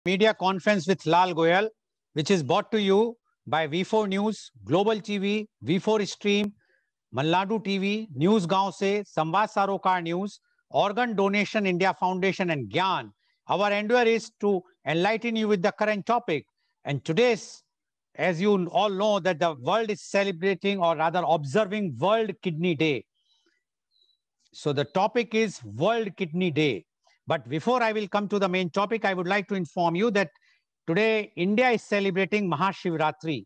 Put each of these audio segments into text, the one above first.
Media conference with Lal Goel, which is brought to you by V4 News, Global TV, V4 Stream, Malnadu TV, News Gaon Se, Samvad Sarokar News, Organ Donation India Foundation and Gyan. Our endeavor is to enlighten you with the current topic. And today's, as you all know, that the world is celebrating or rather observing World Kidney Day. So the topic is World Kidney Day. But before I will come to the main topic, I would like to inform you that today India is celebrating Mahashivratri.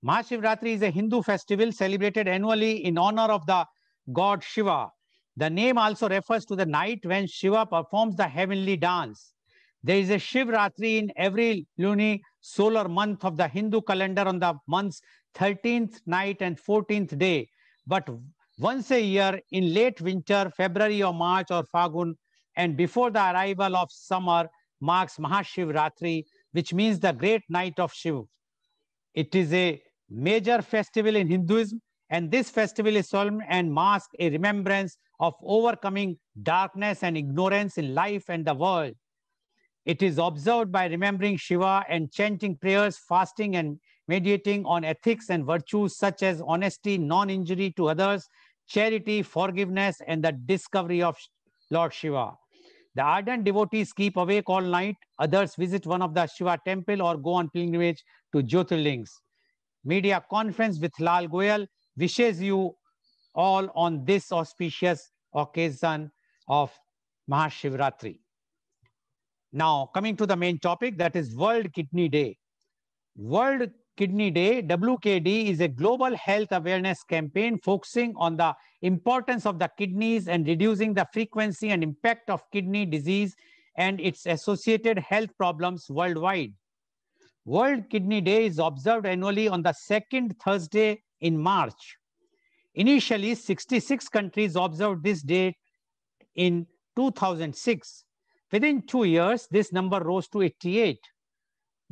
Mahashivratri is a Hindu festival celebrated annually in honor of the god Shiva. The name also refers to the night when Shiva performs the heavenly dance. There is a Shivratri in every luni-solar month of the Hindu calendar on the month's 13th night and 14th day. But once a year in late winter, February or March or Fagun, and before the arrival of summer marks Mahashivratri, which means the great night of Shiva. It is a major festival in Hinduism, and this festival is solemn and masks a remembrance of overcoming darkness and ignorance in life and the world. It is observed by remembering Shiva and chanting prayers, fasting and meditating on ethics and virtues such as honesty, non-injury to others, charity, forgiveness, and the discovery of Lord Shiva. The ardent devotees keep awake all night. Others visit one of the Shiva temple or go on pilgrimage to Jyotirlings. Media conference with Lal Goel wishes you all on this auspicious occasion of Mahashivratri. Now, coming to the main topic, that is World Kidney Day. World Kidney Day, WKD, is a global health awareness campaign focusing on the importance of the kidneys and reducing the frequency and impact of kidney disease and its associated health problems worldwide. World Kidney Day is observed annually on the second Thursday in March. Initially, 66 countries observed this date in 2006. Within 2 years, this number rose to 88.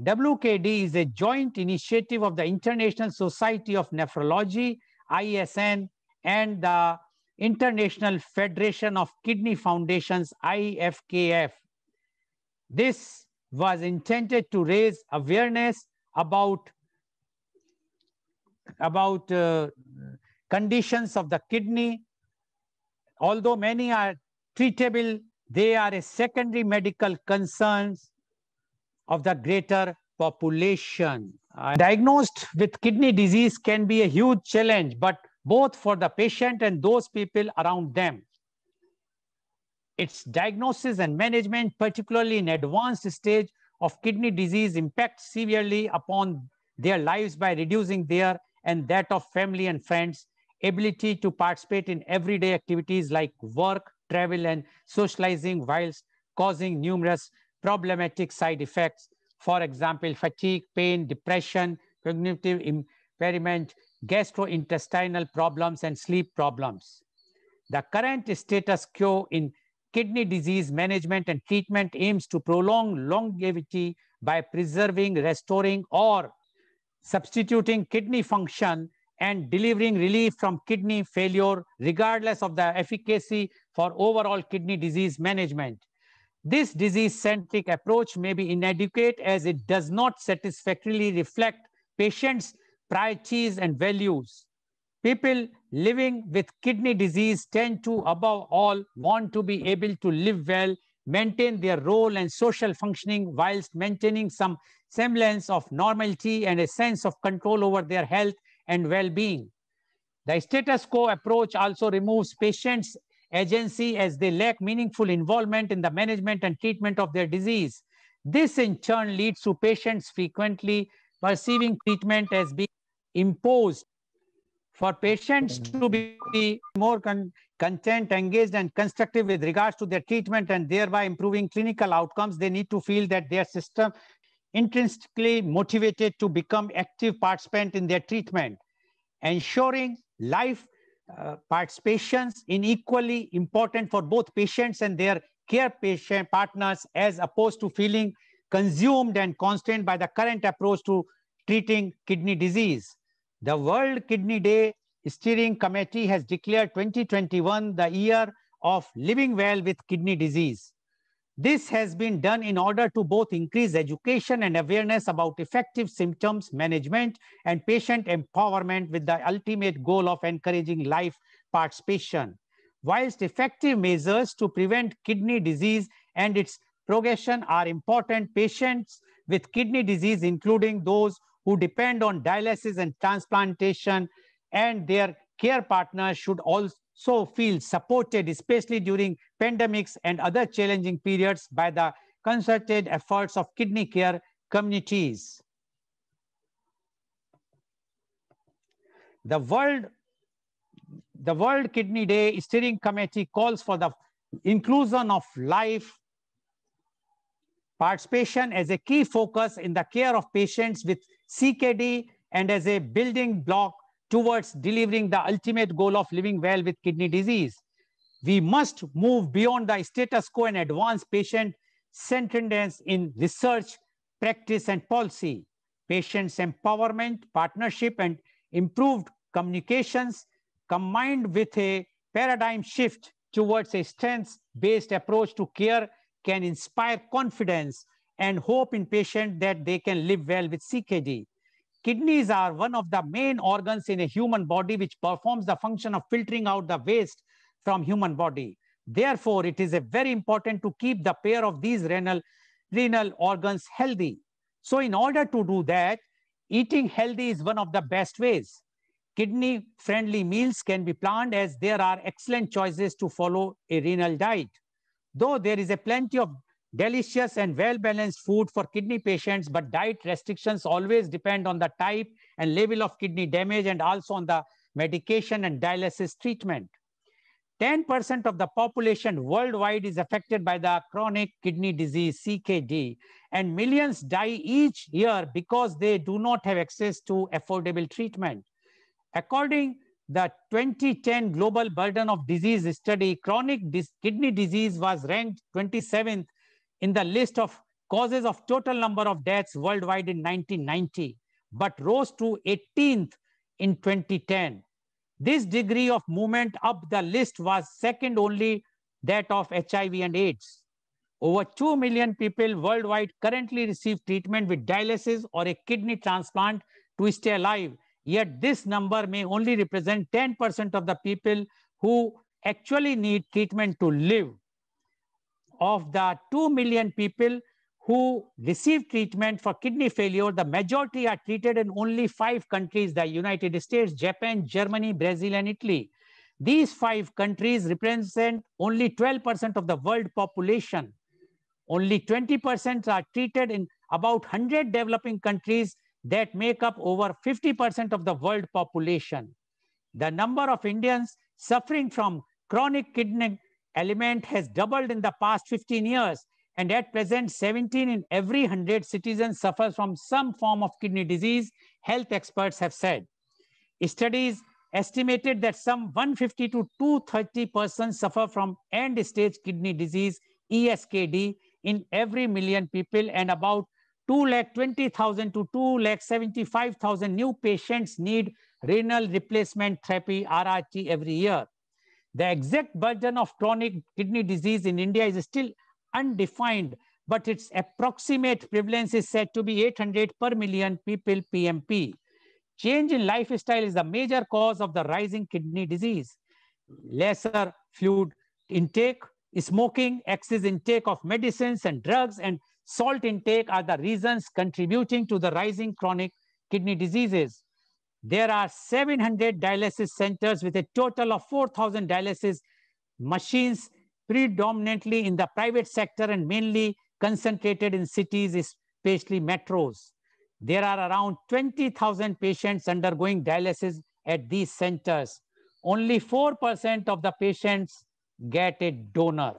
WKD is a joint initiative of the International Society of Nephrology, ISN, and the International Federation of Kidney Foundations, IFKF. This was intended to raise awareness about conditions of the kidney. Although many are treatable, they are a secondary medical concerns of the greater population. Diagnosed with kidney disease can be a huge challenge, but both for the patient and those people around them. Its diagnosis and management, particularly in advanced stage of kidney disease, impacts severely upon their lives by reducing their and that of family and friends' ability to participate in everyday activities like work, travel, and socializing, whilst causing numerous problematic side effects. For example, fatigue, pain, depression, cognitive impairment, gastrointestinal problems, and sleep problems. The current status quo in kidney disease management and treatment aims to prolong longevity by preserving, restoring, or substituting kidney function and delivering relief from kidney failure, regardless of the efficacy for overall kidney disease management. This disease-centric approach may be inadequate as it does not satisfactorily reflect patients' priorities and values. People living with kidney disease tend to, above all, want to be able to live well, maintain their role and social functioning whilst maintaining some semblance of normality and a sense of control over their health and well-being. The status quo approach also removes patients' agency as they lack meaningful involvement in the management and treatment of their disease. This in turn leads to patients frequently perceiving treatment as being imposed. For patients to be more content, engaged, and constructive with regards to their treatment and thereby improving clinical outcomes, they need to feel that their system intrinsically motivated to become active participant in their treatment. Ensuring life participations in equally important for both patients and their care patient partners, as opposed to feeling consumed and constrained by the current approach to treating kidney disease. The World Kidney Day Steering Committee has declared 2021 the year of living well with kidney disease. This has been done in order to both increase education and awareness about effective symptoms management and patient empowerment with the ultimate goal of encouraging life participation. Whilst effective measures to prevent kidney disease and its progression are important, patients with kidney disease, including those who depend on dialysis and transplantation, and their care partners should also feel supported, especially during pandemics and other challenging periods, by the concerted efforts of kidney care communities. The World Kidney Day Steering Committee calls for the inclusion of life participation as a key focus in the care of patients with CKD and as a building block towards delivering the ultimate goal of living well with kidney disease. We must move beyond the status quo and advance patient centeredness in research, practice, and policy. Patients' empowerment, partnership, and improved communications combined with a paradigm shift towards a strengths-based approach to care can inspire confidence and hope in patients that they can live well with CKD. Kidneys are one of the main organs in a human body which performs the function of filtering out the waste from human body. Therefore, it is very important to keep the pair of these renal organs healthy. So in order to do that, eating healthy is one of the best ways. Kidney-friendly meals can be planned as there are excellent choices to follow a renal diet. Though there is a plenty of delicious and well-balanced food for kidney patients, but diet restrictions always depend on the type and level of kidney damage and also on the medication and dialysis treatment. 10% of the population worldwide is affected by the chronic kidney disease, CKD, and millions die each year because they do not have access to affordable treatment. According the 2010 Global Burden of Disease study, chronic kidney disease was ranked 27th in the list of causes of total number of deaths worldwide in 1990, but rose to 18th in 2010. This degree of movement up the list was second only that of HIV and AIDS. Over 2 million people worldwide currently receive treatment with dialysis or a kidney transplant to stay alive. Yet this number may only represent 10% of the people who actually need treatment to live. Of the 2 million people who receive treatment for kidney failure, the majority are treated in only 5 countries: the United States, Japan, Germany, Brazil, and Italy. These 5 countries represent only 12% of the world population. Only 20% are treated in about 100 developing countries that make up over 50% of the world population. The number of Indians suffering from chronic kidney ailment has doubled in the past 15 years, and at present 17 in every 100 citizens suffer from some form of kidney disease, health experts have said. Studies estimated that some 150 to 230 persons suffer from end-stage kidney disease, ESKD, in every million people, and about 220,000 to 275,000 new patients need renal replacement therapy, RRT, every year. The exact burden of chronic kidney disease in India is still undefined, but its approximate prevalence is said to be 800 per million people, PMP. Change in lifestyle is the major cause of the rising kidney disease. Lesser fluid intake, smoking, excess intake of medicines and drugs, and salt intake are the reasons contributing to the rising chronic kidney diseases. There are 700 dialysis centers with a total of 4,000 dialysis machines, predominantly in the private sector and mainly concentrated in cities, especially metros. There are around 20,000 patients undergoing dialysis at these centers. Only 4% of the patients get a donor.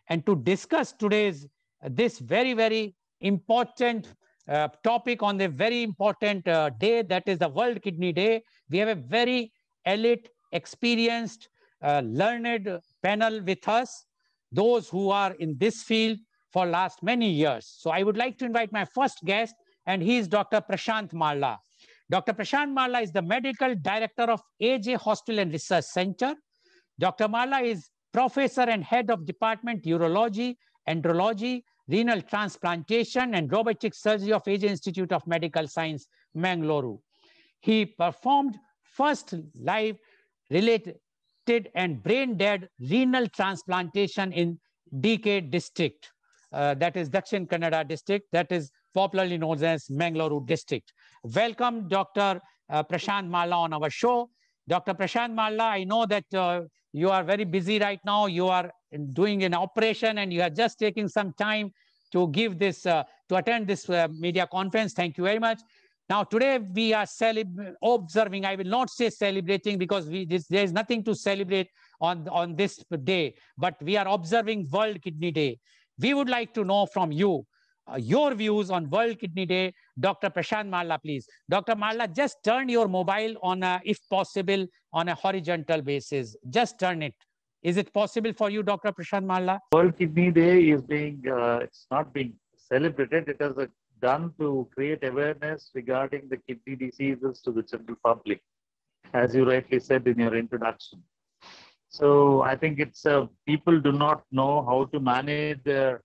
And to discuss today's this very, very important topic on the very important day, that is the World Kidney Day, we have a very elite, experienced, learned panel with us, those who are in this field for last many years. So I would like to invite my first guest, and he is Dr. Prashant Marla. Dr. Prashant Marla is the Medical Director of AJ Hospital and Research Center. Dr. Marla is Professor and Head of Department Urology Andrology, Renal Transplantation, and Robotic Surgery of Asia Institute of Medical Science, Mangalore. He performed first live related and brain-dead renal transplantation in DK district, that is Dakshin Kannada district, that is popularly known as Mangalore district. Welcome, Dr. Prashant Malla on our show. Dr. Prashant Malla, I know that you are very busy right now. You are doing an operation and you are just taking some time to give this, to attend this media conference. Thank you very much. Now, today we are observing, I will not say celebrating because there is nothing to celebrate on this day, but we are observing World Kidney Day. We would like to know from you your views on World Kidney Day. Dr. Prashant Malla, please. Dr. Malla, just turn your mobile on, if possible, on a horizontal basis. Just turn it. Is it possible for you, Dr. Prashant Malla? World Kidney Day is it's not being celebrated. It is done to create awareness regarding the kidney diseases to the general public, as you rightly said in your introduction. So I think it's people do not know how to manage their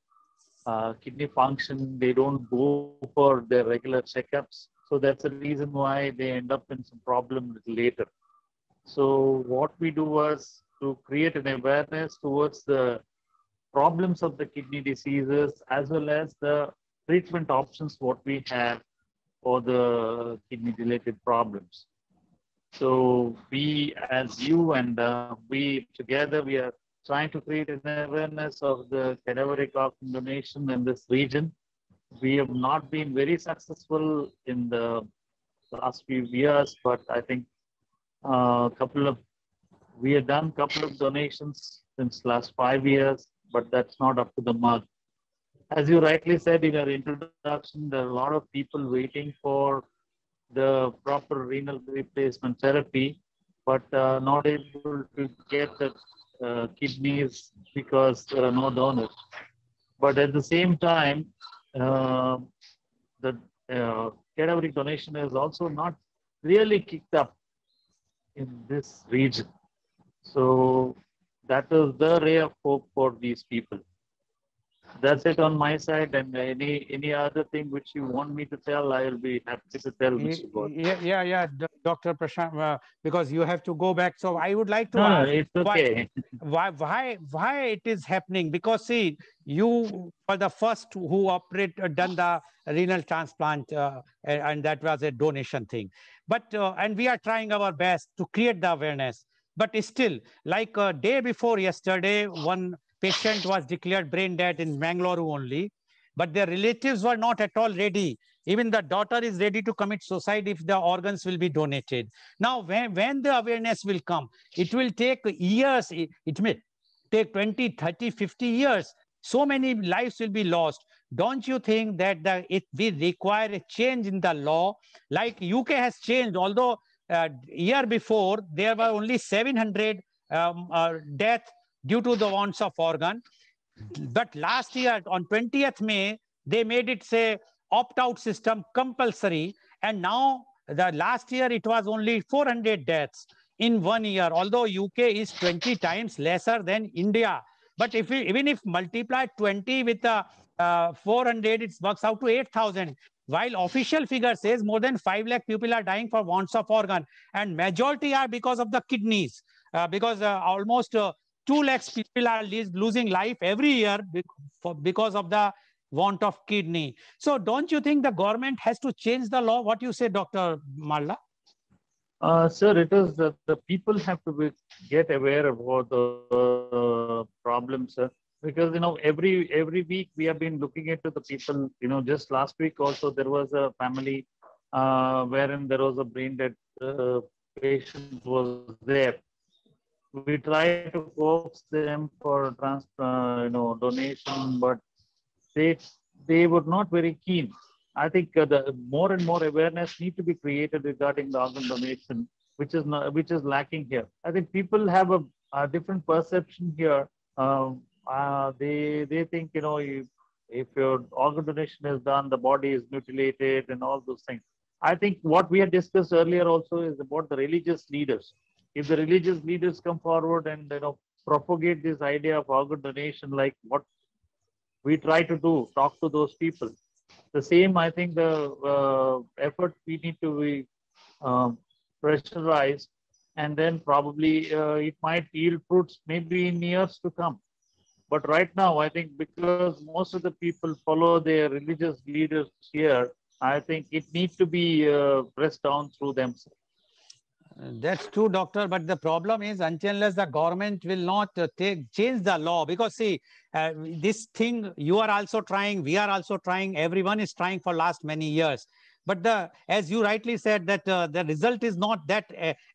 kidney function. They don't go for their regular checkups. So that's the reason why they end up in some problem later. So what we do was to create an awareness towards the problems of the kidney diseases as well as the treatment options what we have for the kidney related problems. So we, as you and we together, we are trying to create an awareness of the cadaveric organ donation in this region. We have not been very successful in the last few years, but I think we have done a couple of donations since last 5 years, but that's not up to the mark. As you rightly said in your introduction, there are a lot of people waiting for the proper renal replacement therapy, but not able to get the kidneys because there are no donors. But at the same time, the cadaveric donation is also not really kicked up in this region. So that is the ray of hope for these people. That's it on my side. And any other thing which you want me to tell, I will be happy to tell, Mr. Goel. Yeah, Dr. Prashant, because you have to go back. So I would like to No, ask, it's okay. why it is happening? Because see, you were the first who done the renal transplant, and that was a donation thing. But and we are trying our best to create the awareness. But still, like a day before yesterday, one patient was declared brain dead in Mangalore only, but their relatives were not at all ready. Even the daughter is ready to commit suicide if the organs will be donated. Now, when the awareness will come, it will take years. It may take 20, 30, 50 years. So many lives will be lost. Don't you think that it will require a change in the law? Like UK has changed, although year before there were only 700 deaths due to the wants of organ. But last year on 20th May, they made it say opt-out system compulsory. And now the last year it was only 400 deaths in 1 year, although UK is 20 times lesser than India. But if even if multiply 20 with 400, it works out to 8,000. While official figure says more than 5 lakh people are dying for wants of organ, and majority are because of the kidneys, because almost 2 lakhs people are losing life every year because of the want of kidney. So don't you think the government has to change the law? What you say, Dr. Malla? Sir, it is that the people have to get aware about the problems, sir. Because every week we have been looking into the people. Just last week also there was a family wherein there was a brain dead patient was there. We tried to coax them for donation, but they were not very keen. I think the more and more awareness need to be created regarding the organ donation, which is lacking here. I think people have a different perception here. They think if your organ donation is done, the body is mutilated and all those things. I think what we had discussed earlier also is about the religious leaders. If the religious leaders come forward and propagate this idea of organ donation, like what we try to do, talk to those people. The same, I think, the effort we need to be pressurized, and then probably it might yield fruits maybe in years to come. But right now, I think because most of the people follow their religious leaders here, I think it needs to be pressed down through themselves. That's true, doctor. But the problem is, until unless the government will not change the law, because see, this thing you are also trying, we are also trying, everyone is trying for last many years. But as you rightly said, that the result is not that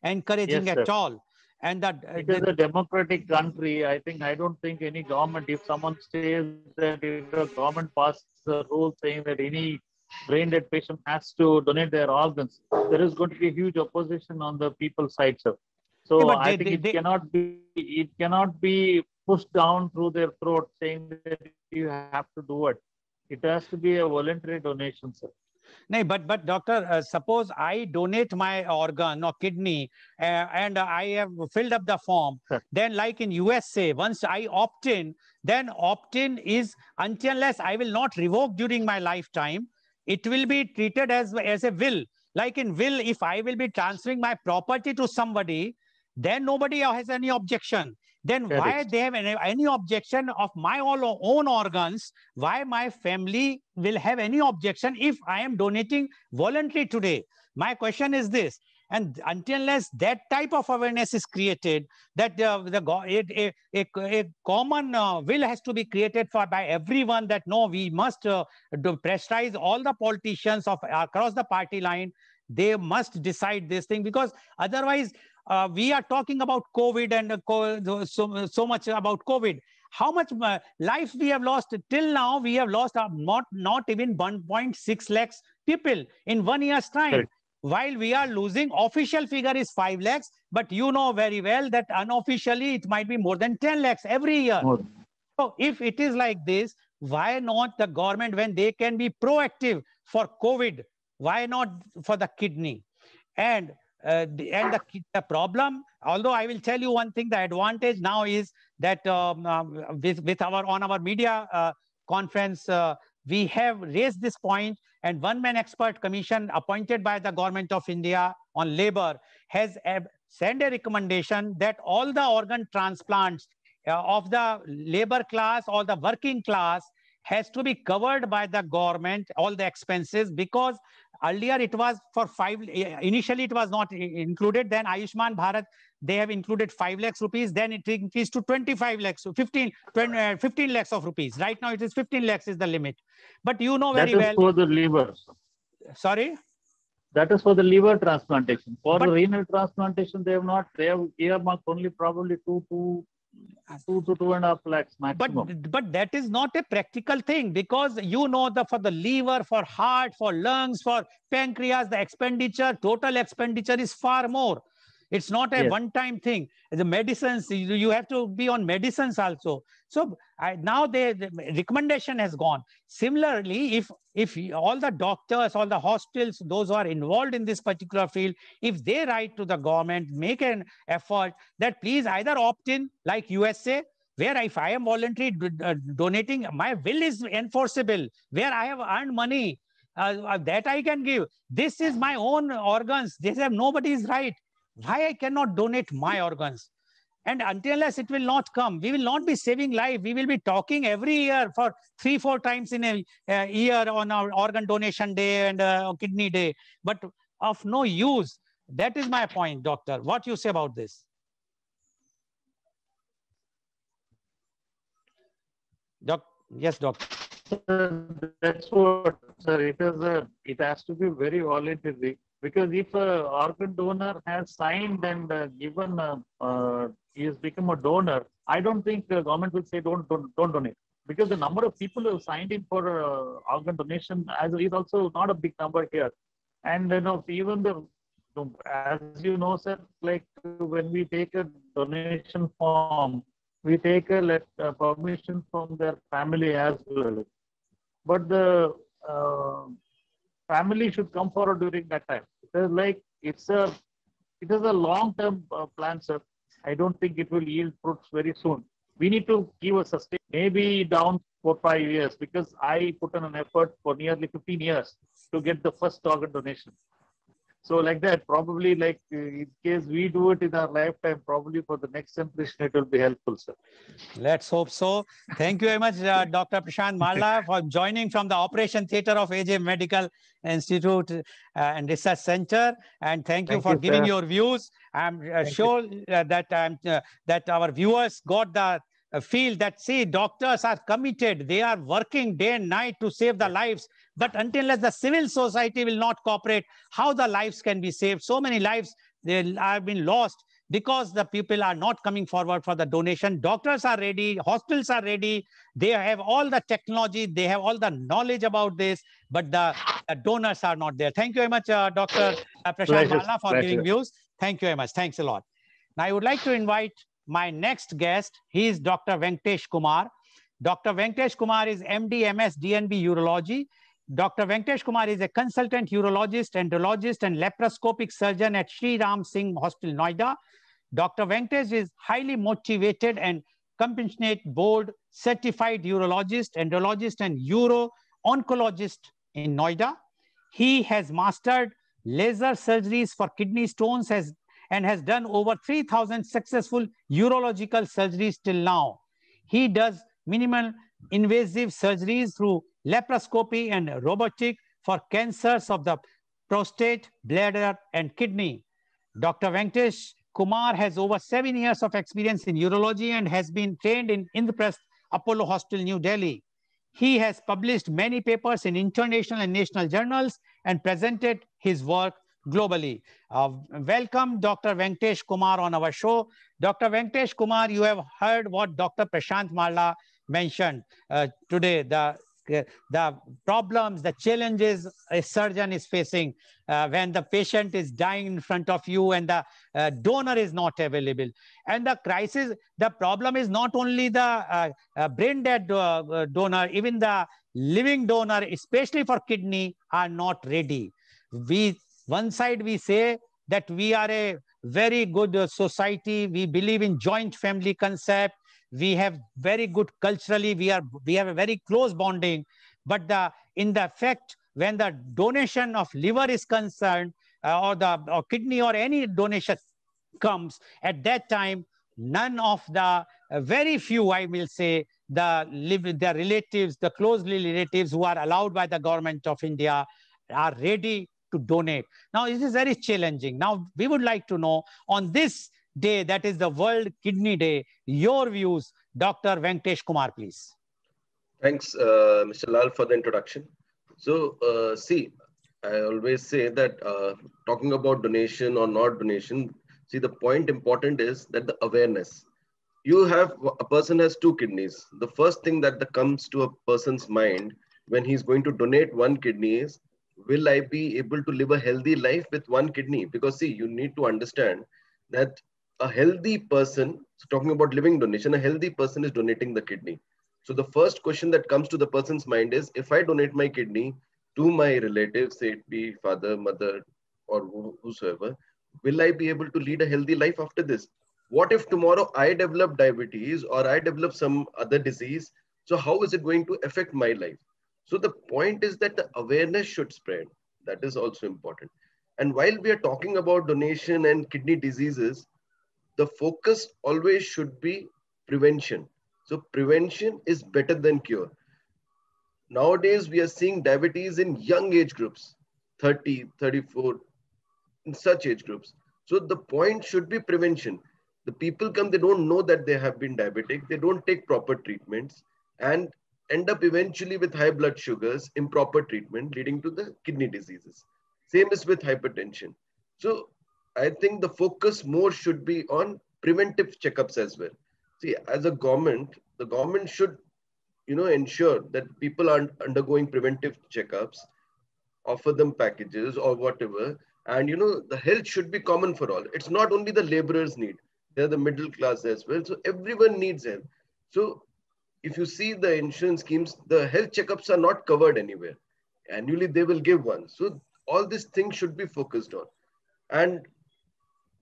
encouraging Yes, sir. at all. And that It is a democratic country. I don't think any government, if someone says that if a government passes a rule saying that any brain dead patient has to donate their organs, there is going to be a huge opposition on the people's side, sir. yeah, So but I think it cannot be pushed down through their throat saying that you have to do it. It has to be a voluntary donation, sir. No, but doctor, suppose I donate my organ or kidney and I have filled up the form. Sir. Then, like in USA, once I opt in, then opt in is until unless I will not revoke during my lifetime, it will be treated as a will. Like in will, if I will be transferring my property to somebody, then nobody has any objection. Then why Correct. they have any objection of my own organs? Why my family will have any objection if I am donating voluntarily today? My question is this. And until unless that type of awareness is created, that a common will has to be created by everyone, that no, we must pressurize all the politicians of across the party line. They must decide this thing, because otherwise we are talking about COVID and so much about COVID. How much life we have lost till now? We have lost not even 1.6 lakhs people in 1 year's time. Correct. While we are losing, official figure is 5 lakhs, but you know very well that unofficially it might be more than 10 lakhs every year. More. So if it is like this, why not the government, when they can be proactive for COVID, why not for the kidney? And the problem, although I will tell you one thing, the advantage now is that with our on our media conference, we have raised this point, and one-man expert commission appointed by the government of India on labor has sent a recommendation that all the organ transplants of the labor class or the working class has to be covered by the government, all the expenses, because earlier it was for initially it was not included. Then Ayushman Bharat, they have included 5 lakhs rupees. Then it increased to 25 lakhs, so 15 lakhs of rupees. Right now it is 15 lakhs is the limit. But you know very That is well. for the liver. Sorry? That is for the liver transplantation. For But the renal transplantation, they have earmarked only probably two to 2.5 lakhs maximum. But that is not a practical thing, because you know for the liver, for heart, for lungs, for pancreas, the expenditure, total expenditure is far more. It's not a Yes. one-time thing. The medicines, you have to be on medicines also. So now the recommendation has gone. Similarly, if all the doctors, all the hospitals, those who are involved in this particular field, if they write to the government, make an effort that please either opt in like USA, where if I am voluntarily donating, my will is enforceable, where I have earned money, that I can give. This is my own organs. This have nobody's right. Why I cannot donate my organs? And until unless it will not come, we will not be saving life. We will be talking every year for 3-4 times in a year on our organ donation day and kidney day, but of no use. That is my point, doctor. What you say about this? Yes, doctor. That's what, sir. It has to be very voluntary, because if a organ donor has signed and given, he has become a donor, I don't think the government will say don't donate, because the number of people who have signed in for organ donation is also not a big number here, and even as you know, sir, like when we take a donation form, we take a permission from their family as well. But the family should come forward during that time. It is a long-term plan, sir. I don't think it will yield fruits very soon. We need to give a sustain, maybe down 4 5 years, because I put in an effort for nearly 15 years to get the first organ donation. So like that, probably like in case we do it in our lifetime, probably for the next generation, it will be helpful, sir. Let's hope so. Thank you very much, Dr. Prashant Marla, for joining from the Operation Theatre of AJ Medical Institute and Research Center. And thank you for giving your views. I'm sure that our viewers got the feel that, see, doctors are committed. They are working day and night to save the lives. But until the civil society will not cooperate, how the lives can be saved? So many lives they have been lost because the people are not coming forward for the donation. Doctors are ready, hospitals are ready, they have all the technology, they have all the knowledge about this, but the donors are not there. Thank you very much, Dr. Prashant Marla, for giving views. Thank you very much. Thanks a lot. Now, I would like to invite my next guest. He is Dr. Venktesh Kumar. Dr. Venktesh Kumar is MD, MS, DNB Urology. Dr. Venktesh Kumar is a consultant urologist, endocrinologist, and laparoscopic surgeon at Sri Ram Singh Hospital, Noida. Dr. Venktesh is highly motivated and compassionate board certified urologist, endocrinologist, and uro-oncologist in Noida. He has mastered laser surgeries for kidney stones and has done over 3,000 successful urological surgeries till now. He does minimal invasive surgeries through laparoscopy and robotic for cancers of the prostate, bladder, and kidney. Dr. Venktesh Kumar has over 7 years of experience in urology and has been trained in Indraprasth Apollo Hospital, New Delhi. He has published many papers in international and national journals and presented his work globally. Welcome, Dr. Venktesh Kumar, on our show. Dr. Venktesh Kumar, you have heard what Dr. Prashant Marla mentioned today, the problems, the challenges a surgeon is facing when the patient is dying in front of you and the donor is not available. And the crisis, the problem is not only the brain dead donor, even the living donor, especially for kidney, are not ready. One side we say that we are a very good society. We believe in joint family concept. We have very good culturally. We have a very close bonding. But in the fact, when the donation of liver is concerned, or kidney or any donation comes, at that time, none of the very few, I will say, the relatives, the closely relatives who are allowed by the government of India are ready to donate. Now, it is very challenging. Now, we would like to know on this day, that is the World Kidney Day, your views, Dr. Venktesh Kumar, please. Thanks, Mr. Lal, for the introduction. So, see, I always say that talking about donation or not donation, see, the point important is that the awareness. You have, a person has two kidneys. The first thing that comes to a person's mind when he's going to donate one kidney is, will I be able to live a healthy life with one kidney? Because see, you need to understand that a healthy person, so talking about living donation, a healthy person is donating the kidney. So the first question that comes to the person's mind is, if I donate my kidney to my relatives, say it be father, mother, or whosoever, will I be able to lead a healthy life after this? What if tomorrow I develop diabetes or I develop some other disease? So how is it going to affect my life? So the point is that the awareness should spread. That is also important. And while we are talking about donation and kidney diseases, the focus always should be prevention. So prevention is better than cure. Nowadays, we are seeing diabetes in young age groups, 30, 34, in such age groups. So the point should be prevention. The people come, they don't know that they have been diabetic. They don't take proper treatments and end up eventually with high blood sugars, improper treatment, leading to the kidney diseases. Same is with hypertension. So I think the focus more should be on preventive checkups as well. See, as a government, the government should, ensure that people are undergoing preventive checkups, offer them packages or whatever. And, the health should be common for all. It's not only the laborers need, they're the middle class as well. So everyone needs health. So if you see the insurance schemes, the health checkups are not covered anywhere. Annually, they will give one. So all these things should be focused on. And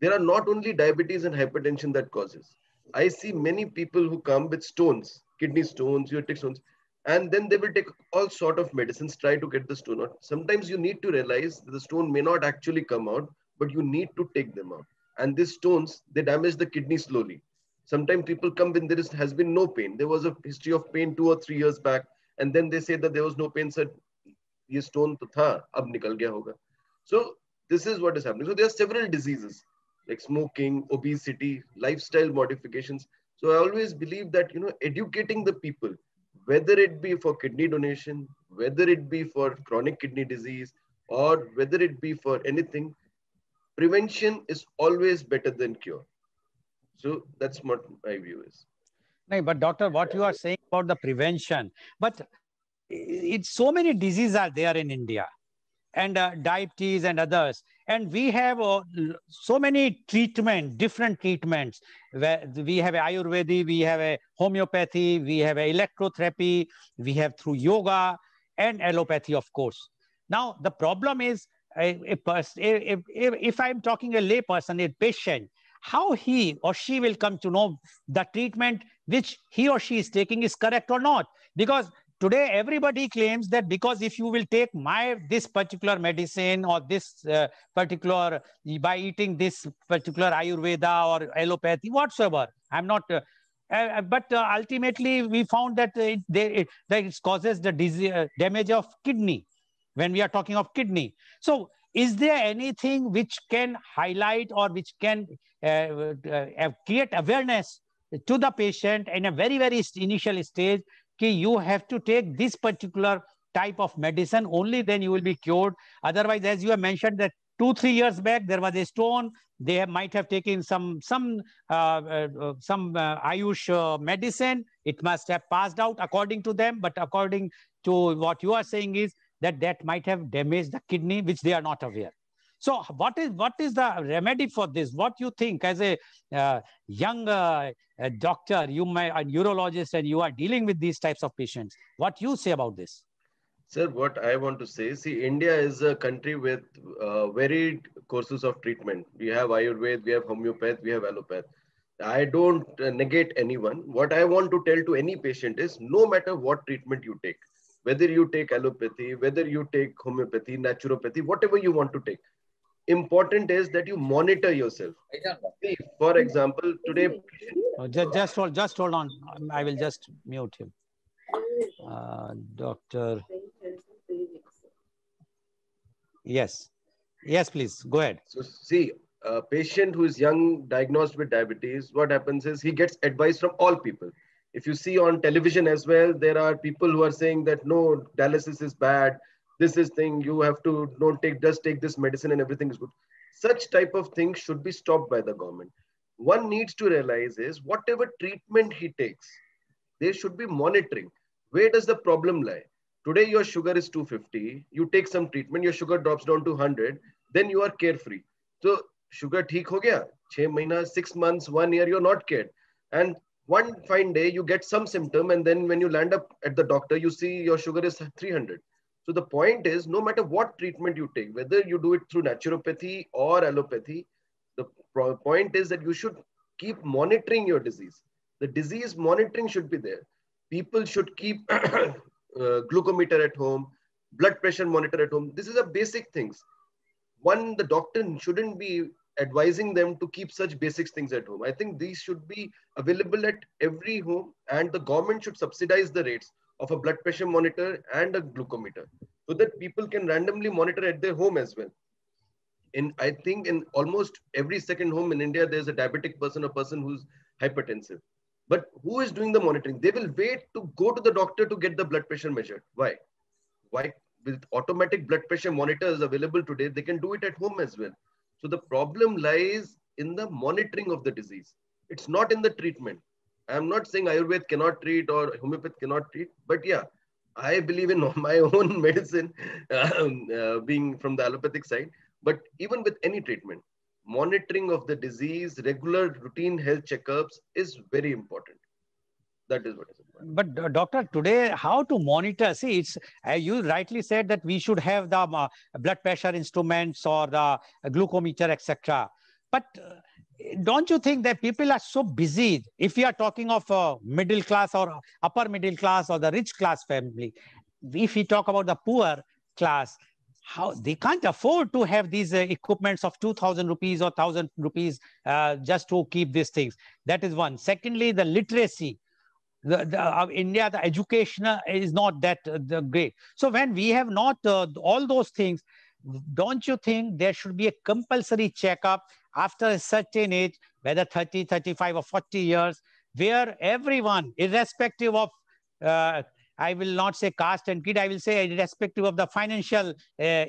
there are not only diabetes and hypertension that causes. I see many people who come with stones, kidney stones, urethric stones. And then they will take all sort of medicines, try to get the stone out. Sometimes you need to realize that the stone may not actually come out, but you need to take them out. And these stones, they damage the kidney slowly. Sometimes people come when has been no pain. There was a history of pain 2 or 3 years back, and then they say that there was no pain. Said, "Ye stone to tha, ab nikal gaya hoga." So this is what is happening. So there are several diseases like smoking, obesity, lifestyle modifications. So I always believe that, educating the people, whether it be for kidney donation, whether it be for chronic kidney disease, or whether it be for anything, prevention is always better than cure. So that's what my view is. No, but doctor, what you are saying about the prevention, but it's so many diseases are there in India, and diabetes and others. And we have so many different treatments. Where we have Ayurveda, we have a homeopathy, we have a electrotherapy, we have through yoga and allopathy, of course. Now, the problem is, if I'm talking a lay person, a patient, how he or she will come to know the treatment which he or she is taking is correct or not? Because today, everybody claims that because if you will take this particular medicine or this particular, by eating this particular Ayurveda or allopathy, whatsoever, I'm not, but ultimately we found that it causes the disease, damage of kidney when we are talking of kidney. So is there anything which can highlight or which can create awareness to the patient in a very, very initial stage? You have to take this particular type of medicine, only then you will be cured. Otherwise, as you have mentioned that 2-3 years back, there was a stone, they might have taken some Ayush medicine. It must have passed out according to them, but according to what you are saying is that might have damaged the kidney, which they are not aware. So what is the remedy for this? What you think as a young doctor, you may a neurologist, and you are dealing with these types of patients? What you say about this? Sir, what I want to say, see, India is a country with varied courses of treatment. We have Ayurveda, we have homeopath, we have allopath. I don't negate anyone. What I want to tell to any patient is, no matter what treatment you take, whether you take allopathy, whether you take homeopathy, naturopathy, whatever you want to take, important is that you monitor yourself. See, for example, today... Just hold on. I will just mute him. Doctor. Yes, please, go ahead. So see, a patient who is young, diagnosed with diabetes, what happens is he gets advice from all people. If you see on television as well, there are people who are saying that, no, dialysis is bad. This is thing, you have to just take this medicine and everything is good. Such type of things should be stopped by the government. One needs to realize is whatever treatment he takes, there should be monitoring. Where does the problem lie? Today, your sugar is 250. You take some treatment, your sugar drops down to 100. Then you are carefree. So sugar theek ho gaya. 6 months, 6 months, 1 year, you're not cared. And one fine day, you get some symptom. And then when you land up at the doctor, you see your sugar is 300. So the point is, no matter what treatment you take, whether you do it through naturopathy or allopathy, the point is that you should keep monitoring your disease. The disease monitoring should be there. People should keep glucometer at home, blood pressure monitor at home. This is a basic things. The doctor shouldn't be advising them to keep such basic things at home. I think these should be available at every home, and the government should subsidize the rates of a blood pressure monitor and a glucometer so that people can randomly monitor at their home as well. I think in almost every second home in India, there's a diabetic person, a person who's hypertensive. But who is doing the monitoring? They will wait to go to the doctor to get the blood pressure measured. Why? With automatic blood pressure monitors available today, they can do it at home as well. So the problem lies in the monitoring of the disease. It's not in the treatment. I'm not saying Ayurveda cannot treat or homeopathy cannot treat, but yeah, I believe in my own medicine being from the allopathic side. But even with any treatment, monitoring of the disease, regular routine health checkups is very important. That is what is important. But doctor, today, how to monitor? See, it's you rightly said that we should have the blood pressure instruments or the glucometer, etc. But don't you think that people are so busy? If we are talking of middle class or upper middle class or the rich class family, if we talk about the poor class, how they can't afford to have these equipments of 2,000 rupees or 1,000 rupees just to keep these things. That is one. Secondly, the literacy. India, the education is not that great. So when we have not all those things, don't you think there should be a compulsory checkup after a certain age, whether 30, 35 or 40 years, where everyone, irrespective of, I will not say caste and creed, I will say irrespective of the financial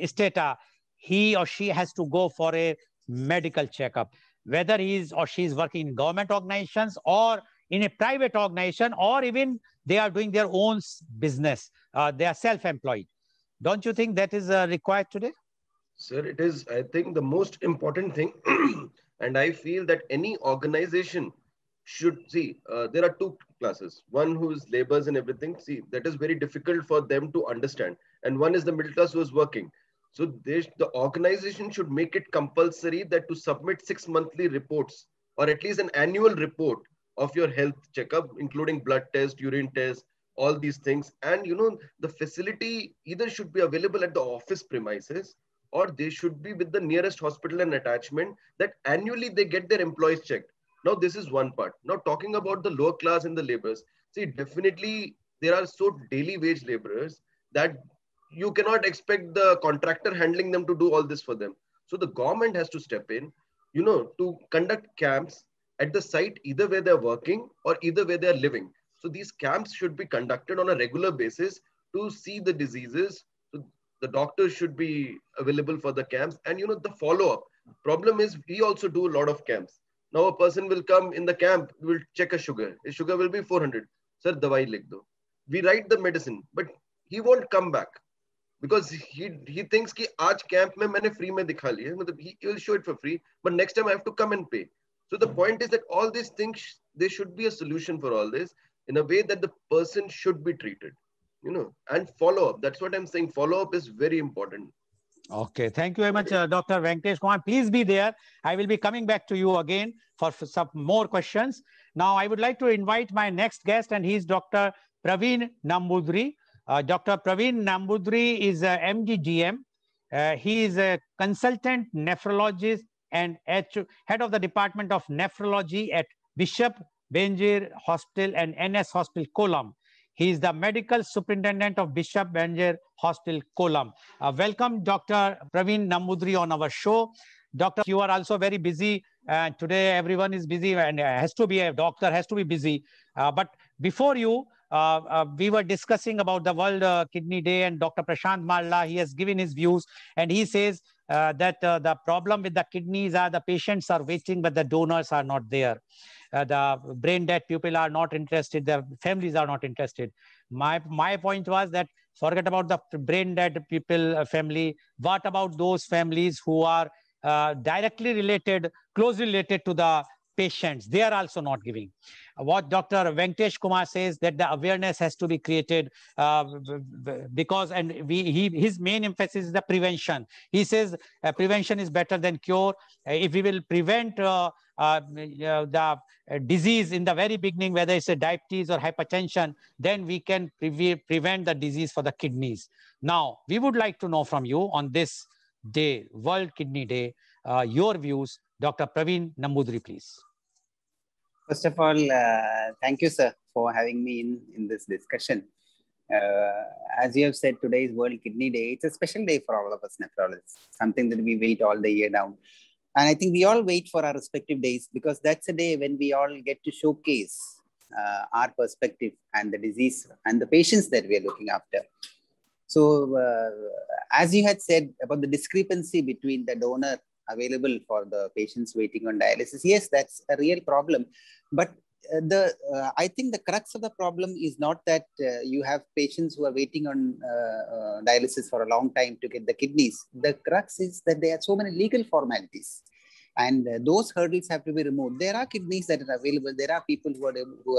status, he or she has to go for a medical checkup, whether he is or she is working in government organizations or in a private organization, or even they are doing their own business. They are self-employed. Don't you think that is required today? Sir, it is, I think, the most important thing. And I feel that any organization should see, there are two classes. One who is laborers and everything. See, that is very difficult for them to understand. And one is the middle class who is working. So the organization should make it compulsory that to submit 6 monthly reports or at least an annual report of your health checkup, including blood test, urine test, all these things. And the facility either should be available at the office premises or they should be with the nearest hospital and attachment that annually they get their employees checked. Now, this is one part. Now, talking about the lower class and the laborers, see, definitely there are so daily wage laborers that you cannot expect the contractor handling them to do all this for them. So the government has to step in, to conduct camps at the site, either where they're working or either where they're living. So these camps should be conducted on a regular basis to see the diseases. So the doctors should be available for the camps and, the follow-up. Problem is we also do a lot of camps. Now a person will come in the camp, will check a sugar. His sugar will be 400. Sir, dawai likh do. We write the medicine, but he won't come back because he thinks ki aaj camp mein maine free mein dikha liya. He will show it for free, but next time I have to come and pay. So the point is that all these things, there should be a solution for all this in a way that the person should be treated, and follow up. That's what I'm saying. Follow up is very important. Okay, thank you very much, Dr. Venktesh Kumar. Please be there. I will be coming back to you again for some more questions. Now, I would like to invite my next guest, and he's Dr. Praveen Nambudri. Dr. Praveen Nambudri is a MD-DM. He is a consultant nephrologist and head of the Department of Nephrology at Bishop Benjir Hospital and NS Hospital, Kollam. He is the medical superintendent of Bishop Benjir Hospital, Kollam. Welcome, Dr. Praveen Nambudri, on our show. Doctor, you are also very busy. Today, everyone is busy and has to be a doctor, has to be busy. But before you, we were discussing about the World Kidney Day, and Dr. Prashant Marla, he has given his views, and he says that the problem with the kidneys are the patients are waiting, but the donors are not there. The brain dead people are not interested, the families are not interested. My point was that forget about the brain dead people family. What about those families who are directly related, closely related to the patients? They are also not giving. What Dr. Venktesh Kumar says, that the awareness has to be created because, and his main emphasis is the prevention. He says prevention is better than cure. If we will prevent the disease in the very beginning, whether it's a diabetes or hypertension, then we can prevent the disease for the kidneys. Now, we would like to know from you on this day, World Kidney Day, your views. Dr. Praveen Nambudri, please. First of all, thank you, sir, for having me in this discussion. As you have said, today is World Kidney Day. It's a special day for all of us nephrologists, something that we wait all the year down. And I think we all wait for our respective days because that's a day when we all get to showcase our perspective and the disease and the patients that we are looking after. So as you had said about the discrepancy between the donor available for the patients waiting on dialysis, yes, that's a real problem. But I think the crux of the problem is not that you have patients who are waiting on dialysis for a long time to get the kidneys. The crux is that there are so many legal formalities, and those hurdles have to be removed. There are kidneys that are available. There are people who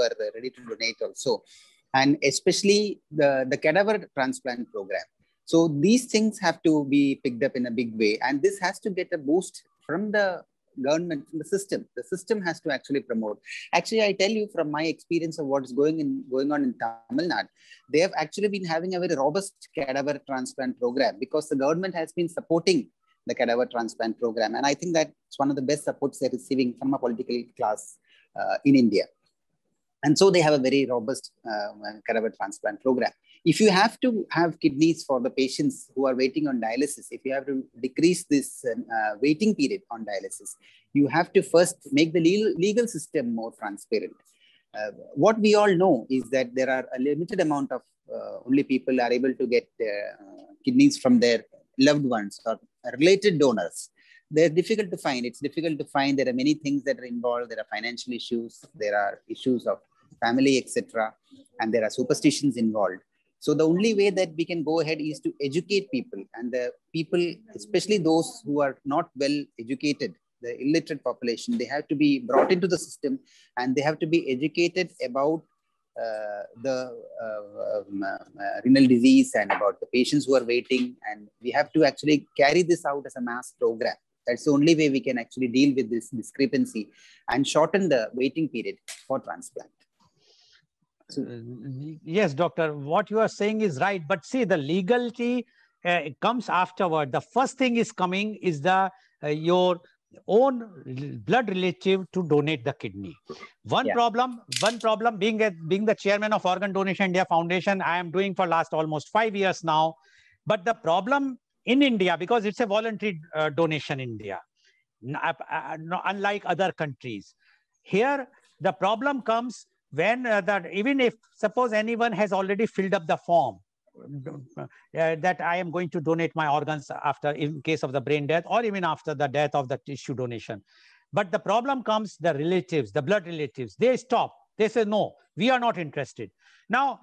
are ready to donate also, and especially the cadaver transplant program. So these things have to be picked up in a big way, and this has to get a boost from the government, from the system. The system has to actually promote. Actually, I tell you from my experience of what's going on in Tamil Nadu, they have actually been having a very robust cadaver transplant program because the government has been supporting the cadaver transplant program. And I think that's one of the best supports they're receiving from a political class in India. And so they have a very robust cadaver transplant program. If you have to have kidneys for the patients who are waiting on dialysis, if you have to decrease this waiting period on dialysis, you have to first make the legal system more transparent. What we all know is that there are a limited amount of only people are able to get kidneys from their loved ones or related donors. They're difficult to find. It's difficult to find. There are many things that are involved. There are financial issues. There are issues of family, etc. And there are superstitions involved. So the only way that we can go ahead is to educate people, and the people, especially those who are not well educated, the illiterate population, they have to be brought into the system and they have to be educated about the renal disease and about the patients who are waiting. And we have to actually carry this out as a mass program. That's the only way we can actually deal with this discrepancy and shorten the waiting period for transplant. Yes, doctor, what you are saying is right. But see, the legality comes afterward. The first thing is coming is the your own blood relative to donate the kidney. One problem being the chairman of Organ Donation India Foundation, I am doing for last almost 5 years now. But the problem in India, because it's a voluntary donation in India, unlike other countries, here the problem comes when even if suppose anyone has already filled up the form that I am going to donate my organs after, in case of the brain death or even after the death of the tissue donation. But the problem comes, the relatives, the blood relatives, they stop. They say, no, we are not interested. Now,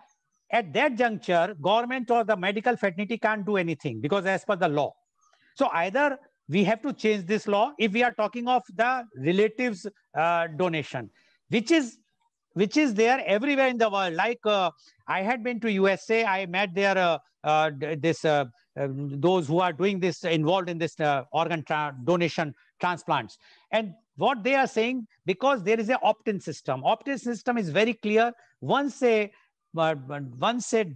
at that juncture, government or the medical fraternity can't do anything because as per the law. So either we have to change this law if we are talking of the relatives donation, which is there everywhere in the world. Like I had been to USA, I met there those who are doing this, involved in this organ donation transplants. And what they are saying, because there is an opt-in system. Opt-in system is very clear. Once a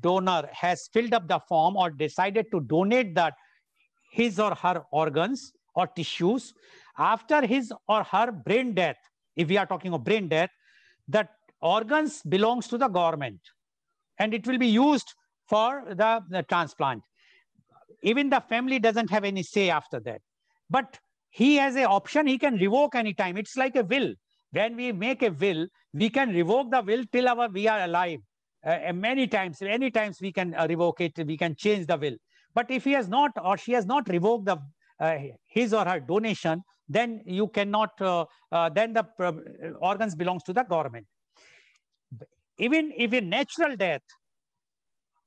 donor has filled up the form or decided to donate his or her organs or tissues, after his or her brain death, if we are talking of brain death, the organs belongs to the government and it will be used for the transplant. Even the family doesn't have any say after that. But he has an option, he can revoke anytime. It's like a will. When we make a will, we can revoke the will till we are alive. Many times we can revoke it, we can change the will. But if he has not or she has not revoked his or her donation, then you cannot, then the organs belongs to the government. Even if in natural death,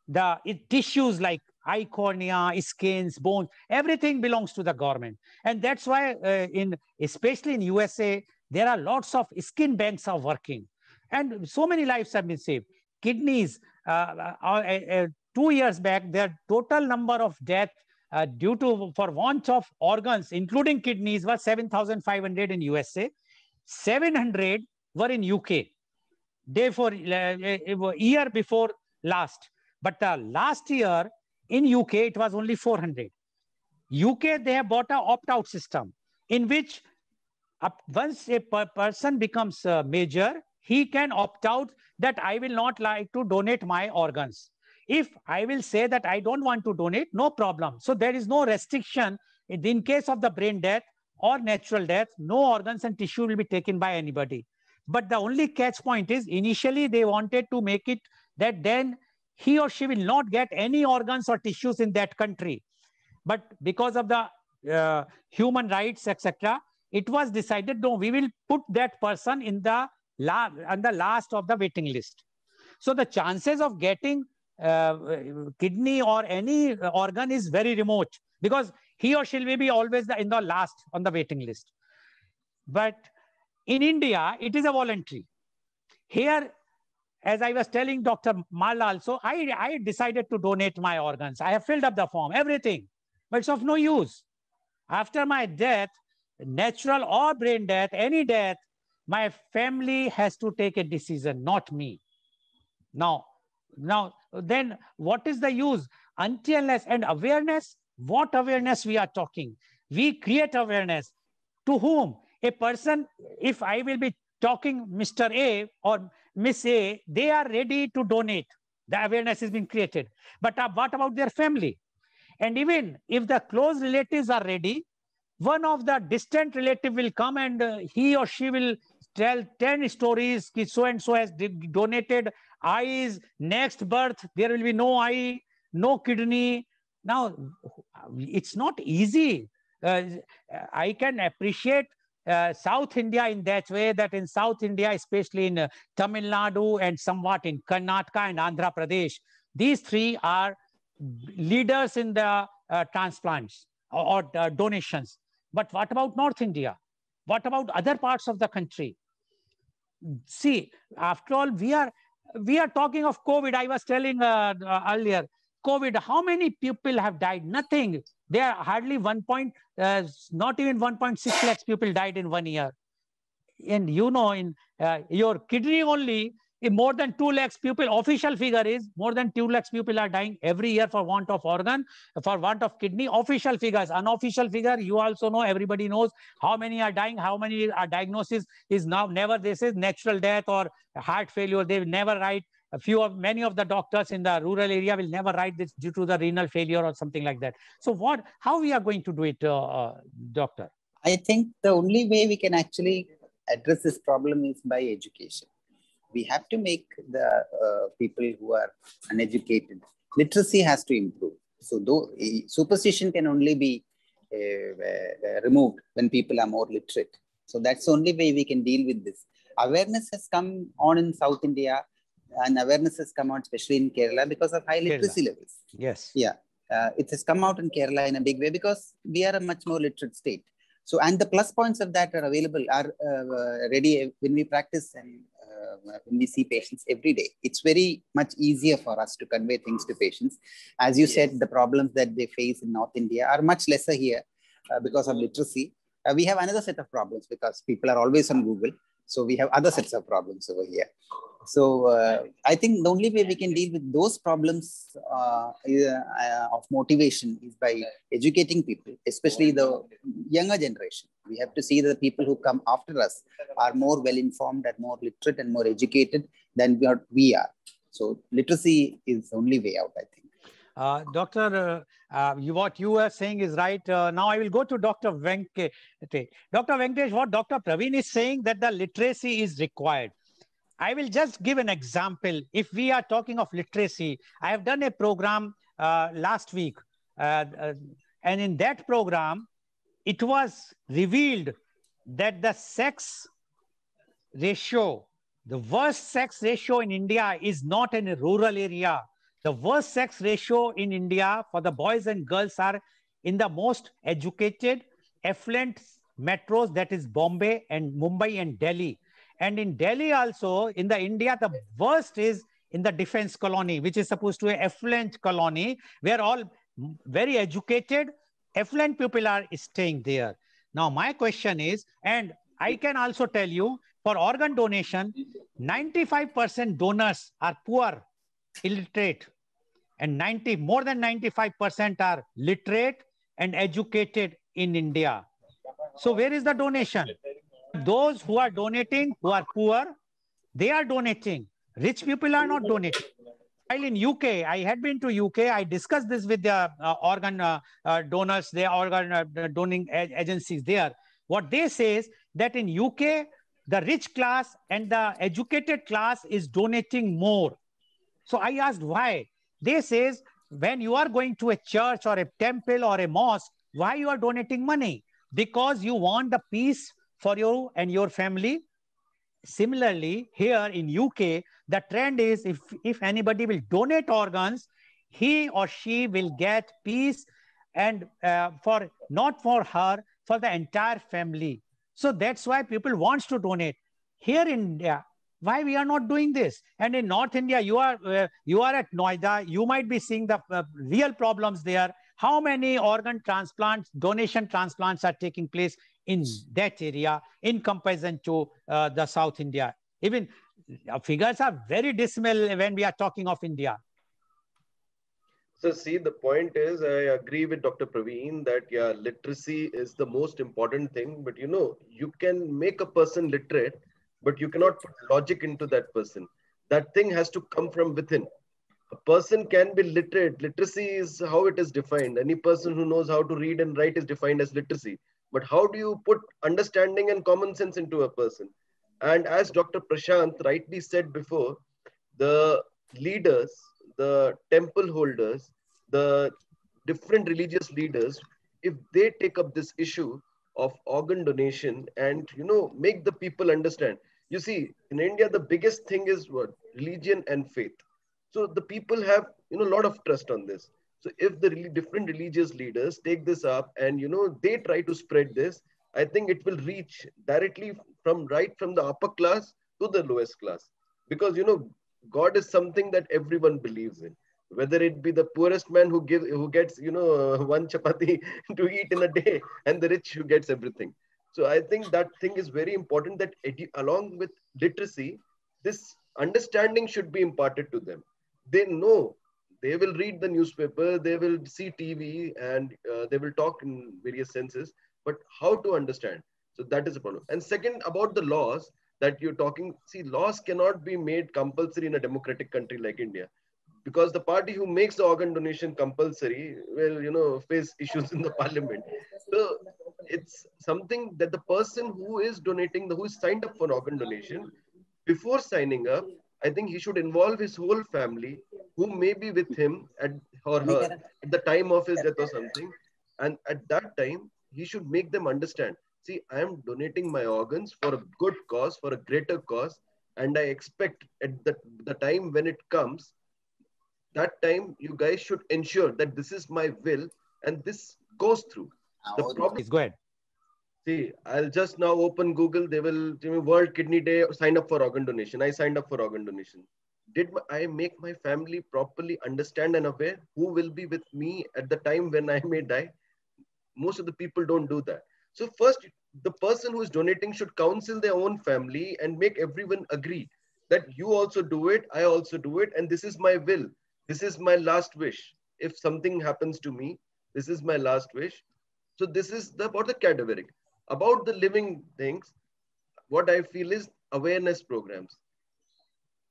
the tissues like eye cornea, skins, bones, everything belongs to the government. And that's why especially in USA, there are lots of skin banks are working. And so many lives have been saved. Kidneys, 2 years back, their total number of deaths for want of organs, including kidneys, was 7,500 in USA. 700 were in UK. Therefore, year before last. But last year in UK, it was only 400. UK, they have bought an opt-out system in which once a person becomes major, he can opt out that I will not like to donate my organs. If I will say that I don't want to donate, no problem. So there is no restriction. In case of the brain death or natural death, no organs and tissue will be taken by anybody. But the only catch point is initially they wanted to make it that then he or she will not get any organs or tissues in that country. But because of the human rights, etc., it was decided, no, we will put that person in the last of the waiting list. So the chances of getting kidney or any organ is very remote because he or she will be always in the last on the waiting list. But in India, it is a voluntary. Here, as I was telling Dr. Malla also, I decided to donate my organs. I have filled up the form, everything, but it's of no use. After my death, natural or brain death, any death, my family has to take a decision, not me. Now, then what is the use? Until unless, and awareness, what awareness we are talking? We create awareness. To whom? A person, if I will be talking Mr. A or Miss A, they are ready to donate. The awareness has been created. But what about their family? And even if the close relatives are ready, one of the distant relative will come and he or she will tell 10 stories. So and so has donated eyes, next birth, there will be no eye, no kidney. Now, it's not easy. I can appreciate South India in that way, that in South India, especially in Tamil Nadu and somewhat in Karnataka and Andhra Pradesh, these three are leaders in the transplants or donations. But what about North India? What about other parts of the country? See, after all, we are talking of COVID. I was telling earlier, COVID, how many people have died? Nothing. There are hardly not even 1.6 lakhs people died in 1 year. And you know, in your kidney only, more than 2 lakhs people, official figure is more than 2 lakhs people are dying every year for want of organ, for want of kidney. Official figures, unofficial figure, you also know, everybody knows how many are dying, how many are diagnosis is now never, this is natural death or heart failure. They will never write. Many of the doctors in the rural area will never write this due to the renal failure or something like that. So how we are going to do it, doctor? I think the only way we can actually address this problem is by education. We have to make the people who are uneducated, literacy has to improve. So though superstition can only be removed when people are more literate. So that's the only way we can deal with this. Awareness has come on in South India, and awareness has come out especially in Kerala because of high literacy levels. Yes. Yeah. It has come out in Kerala in a big way because we are a much more literate state. So, and the plus points of that are available, are ready when we practice and when we see patients every day. It's very much easier for us to convey things to patients. As you said, the problems that they face in North India are much lesser here because of literacy. We have another set of problems because people are always on Google. So we have other sets of problems over here. So I think the only way we can deal with those problems of motivation is by educating people, especially the younger generation. We have to see that the people who come after us are more well-informed and more literate and more educated than we are. So literacy is the only way out, I think. Doctor, what you are saying is right. Now I will go to Dr. Venktesh. Dr. Venktesh, what Dr. Praveen is saying, that the literacy is required. I will just give an example. If we are talking of literacy, I have done a program last week. And in that program, it was revealed that the sex ratio, the worst sex ratio in India is not in a rural area. The worst sex ratio in India for the boys and girls are in the most educated, affluent metros, that is Bombay and Mumbai and Delhi. And in Delhi also, in the India, the worst is in the defense colony, which is supposed to be an affluent colony, where all very educated, affluent people are staying there. Now, my question is, and I can also tell you, for organ donation, 95% donors are poor, illiterate, and more than 95% are literate and educated in India. So where is the donation? Those who are donating, who are poor, they are donating. Rich people are not donating. While in UK, I had been to UK, I discussed this with the organ donors, the organ donating agencies there. What they say is that in UK, the rich class and the educated class is donating more. So I asked why. They says, when you are going to a church or a temple or a mosque, why you are donating money? Because you want the peace for you and your family. Similarly, here in UK, the trend is if anybody will donate organs, he or she will get peace, and not for her, for the entire family. So that's why people wants to donate. Here in India, why we are not doing this? And in North India, you are at Noida, you might be seeing the real problems there. How many organ transplants, donation transplants are taking place in that area in comparison to the South India? Even figures are very dismal when we are talking of India. So see, the point is, I agree with Dr. Praveen that yeah, literacy is the most important thing. But you know, you can make a person literate, but you cannot put logic into that person. That thing has to come from within. A person can be literate. Literacy is how it is defined. Any person who knows how to read and write is defined as literacy. But how do you put understanding and common sense into a person? And as Dr. Prashant rightly said before, the leaders, the temple holders, the different religious leaders, if they take up this issue of organ donation and make the people understand. You see, in India, the biggest thing is what? Religion and faith. So the people have a lot of trust on this. So if the really different religious leaders take this up and they try to spread this, I think it will reach directly from the upper class to the lowest class, because God is something that everyone believes in. Whether it be the poorest man who gets one chapati to eat in a day, and the rich who gets everything. So I think that thing is very important, that along with literacy, this understanding should be imparted to them. They know, they will read the newspaper, they will see TV, and they will talk in various senses, but how to understand? So that is a problem. And second, about the laws that you're talking, see, laws cannot be made compulsory in a democratic country like India, because the party who makes the organ donation compulsory will face issues in the parliament. So it's something that the person who is donating, who is signed up for organ donation, before signing up, I think he should involve his whole family, who may be with him or her at the time of his death or something. And at that time, he should make them understand, see, I am donating my organs for a good cause, for a greater cause. And I expect at the time when it comes, that time you guys should ensure that this is my will and this goes through. The problem is, go ahead. See, I'll just now open Google. They will give me World Kidney Day, sign up for organ donation. I signed up for organ donation. Did I make my family properly understand and aware who will be with me at the time when I may die? Most of the people don't do that. So first, the person who is donating should counsel their own family and make everyone agree that you also do it, I also do it, and this is my will. This is my last wish. If something happens to me, this is my last wish. So this is about the cadaveric. About the living things, what I feel is awareness programs.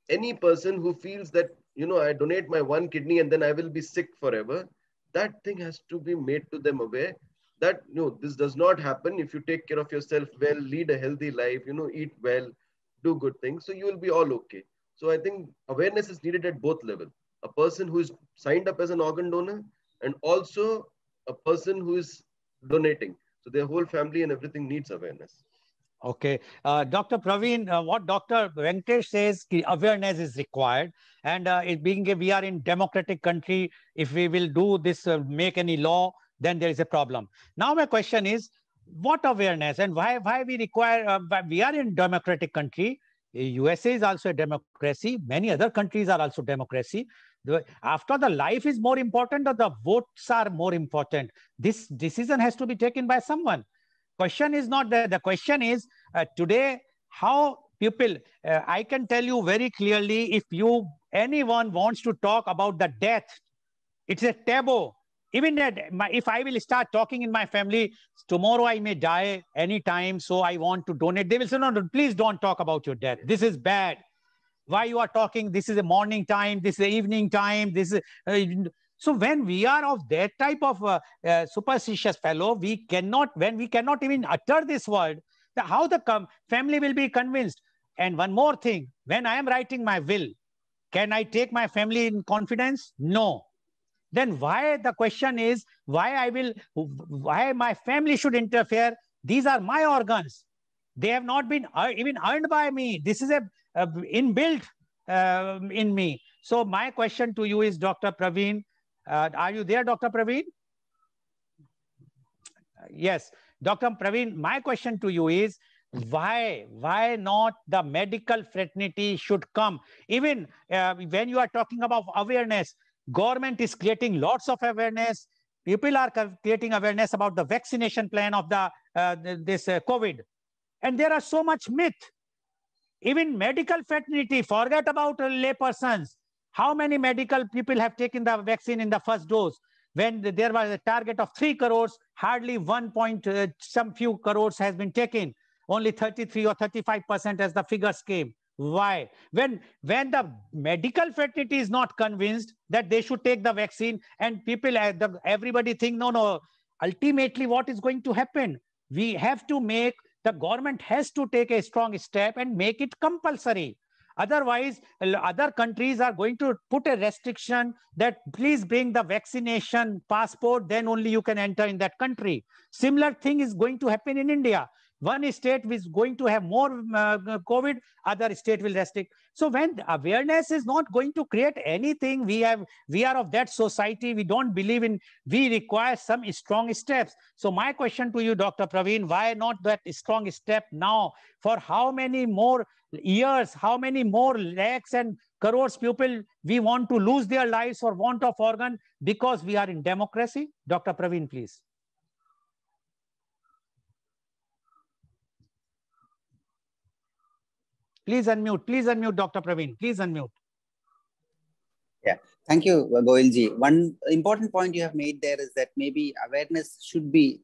Any person who feels that, I donate my one kidney and then I will be sick forever, that thing has to be made to them aware that, this does not happen if you take care of yourself well, lead a healthy life, eat well, do good things. So you will be all okay. So I think awareness is needed at both levels. A person who is signed up as an organ donor and also a person who is donating. So their whole family and everything needs awareness. Okay. Dr. Praveen, what Dr. Venktesh says, awareness is required. And it being we are in democratic country, if we will do this, make any law, then there is a problem. Now my question is, what awareness and why we require, we are in democratic country. USA is also a democracy. Many other countries are also democracy. After the life is more important or the votes are more important, this decision has to be taken by someone. Question is not that. The question is today how people, I can tell you very clearly, if anyone wants to talk about the death, it's a taboo. Even if I will start talking in my family, tomorrow I may die anytime, so I want to donate. They will say, no, please don't talk about your death. This is bad. Why you are talking? This is a morning time. This is evening time. This is... So when we are of that type of superstitious fellow, when we cannot even utter this word, how the family will be convinced? And one more thing, when I am writing my will, can I take my family in confidence? No. Then why the question is, why my family should interfere? These are my organs. They have not been even earned by me. This is a inbuilt in me. So my question to you is, Dr. Praveen, are you there, Dr. Praveen? Yes, Dr. Praveen, my question to you is, why not the medical fraternity should come? Even when you are talking about awareness, government is creating lots of awareness. People are creating awareness about the vaccination plan of the this COVID. And there are so much myth. Even medical fraternity, forget about laypersons. How many medical people have taken the vaccine in the first dose? When there was a target of 3 crores, hardly 1 point some few crores has been taken. Only 33 or 35% as the figures came. Why? When the medical fraternity is not convinced that they should take the vaccine, and people, everybody think, no, ultimately what is going to happen? We have to make, the government has to take a strong step and make it compulsory. Otherwise, other countries are going to put a restriction that please bring the vaccination passport, then only you can enter in that country. Similar thing is going to happen in India. One state is going to have more COVID, other state will restrict. So when awareness is not going to create anything, we are of that society, we don't believe in, we require some strong steps. So my question to you, Dr. Praveen, why not that strong step now? For how many more years, how many more lakhs and crores people we want to lose their lives for want of organ because we are in democracy? Dr. Praveen, please. Please unmute, Dr. Praveen. Please unmute. Yeah, thank you, Goelji. One important point you have made there is that maybe awareness should be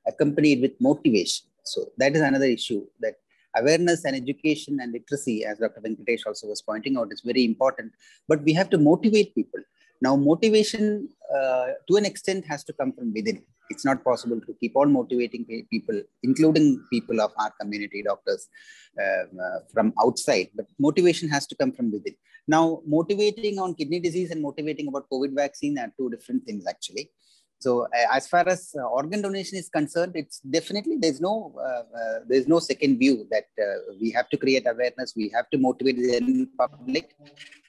accompanied with motivation. So that is another issue, that awareness and education and literacy, as Dr. Venktesh also was pointing out, is very important. But we have to motivate people. Now, motivation to an extent has to come from within. It's not possible to keep on motivating people, including people of our community, doctors, from outside. But motivation has to come from within. Now, motivating on kidney disease and motivating about COVID vaccine are two different things, actually. So as far as organ donation is concerned, it's definitely, there's no second view that we have to create awareness, we have to motivate the general public.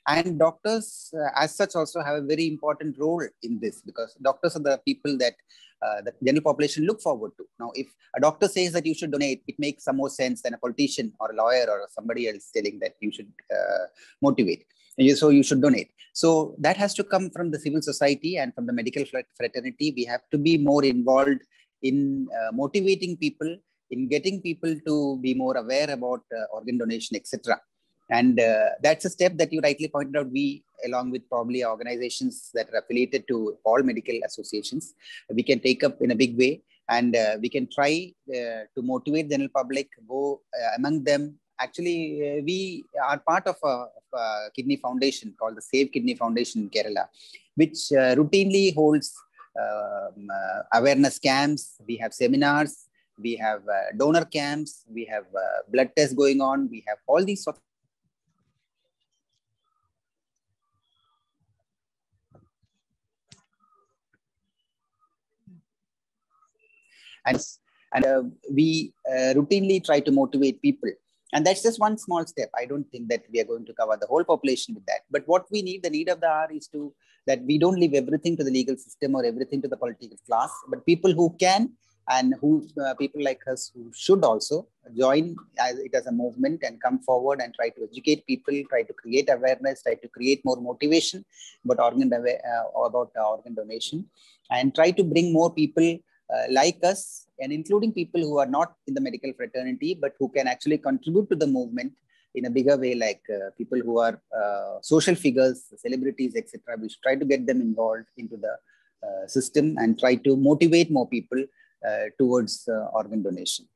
And doctors as such also have a very important role in this, because doctors are the people that the general population look forward to. Now, if a doctor says that you should donate, it makes some more sense than a politician or a lawyer or somebody else telling that you should motivate. So you should donate. So that has to come from the civil society and from the medical fraternity. We have to be more involved in motivating people, in getting people to be more aware about organ donation, etc. And that's a step that you rightly pointed out. We, along with probably organizations that are affiliated to all medical associations, we can take up in a big way, and we can try to motivate the general public, go among them. Actually, we are part of a kidney foundation called the Save Kidney Foundation in Kerala, which routinely holds awareness camps. We have seminars, we have donor camps, we have blood tests going on, we have all these sorts. And we routinely try to motivate people. And that's just one small step. I don't think that we are going to cover the whole population with that. But what we need, the need of the hour, is that we don't leave everything to the legal system or everything to the political class, but people who can, and who people like us who should also join it as a movement and come forward and try to educate people, try to create awareness, try to create more motivation about organ donation, and try to bring more people like us, and including people who are not in the medical fraternity, but who can actually contribute to the movement in a bigger way, like people who are social figures, celebrities, etc. We should try to get them involved into the system and try to motivate more people towards organ donation.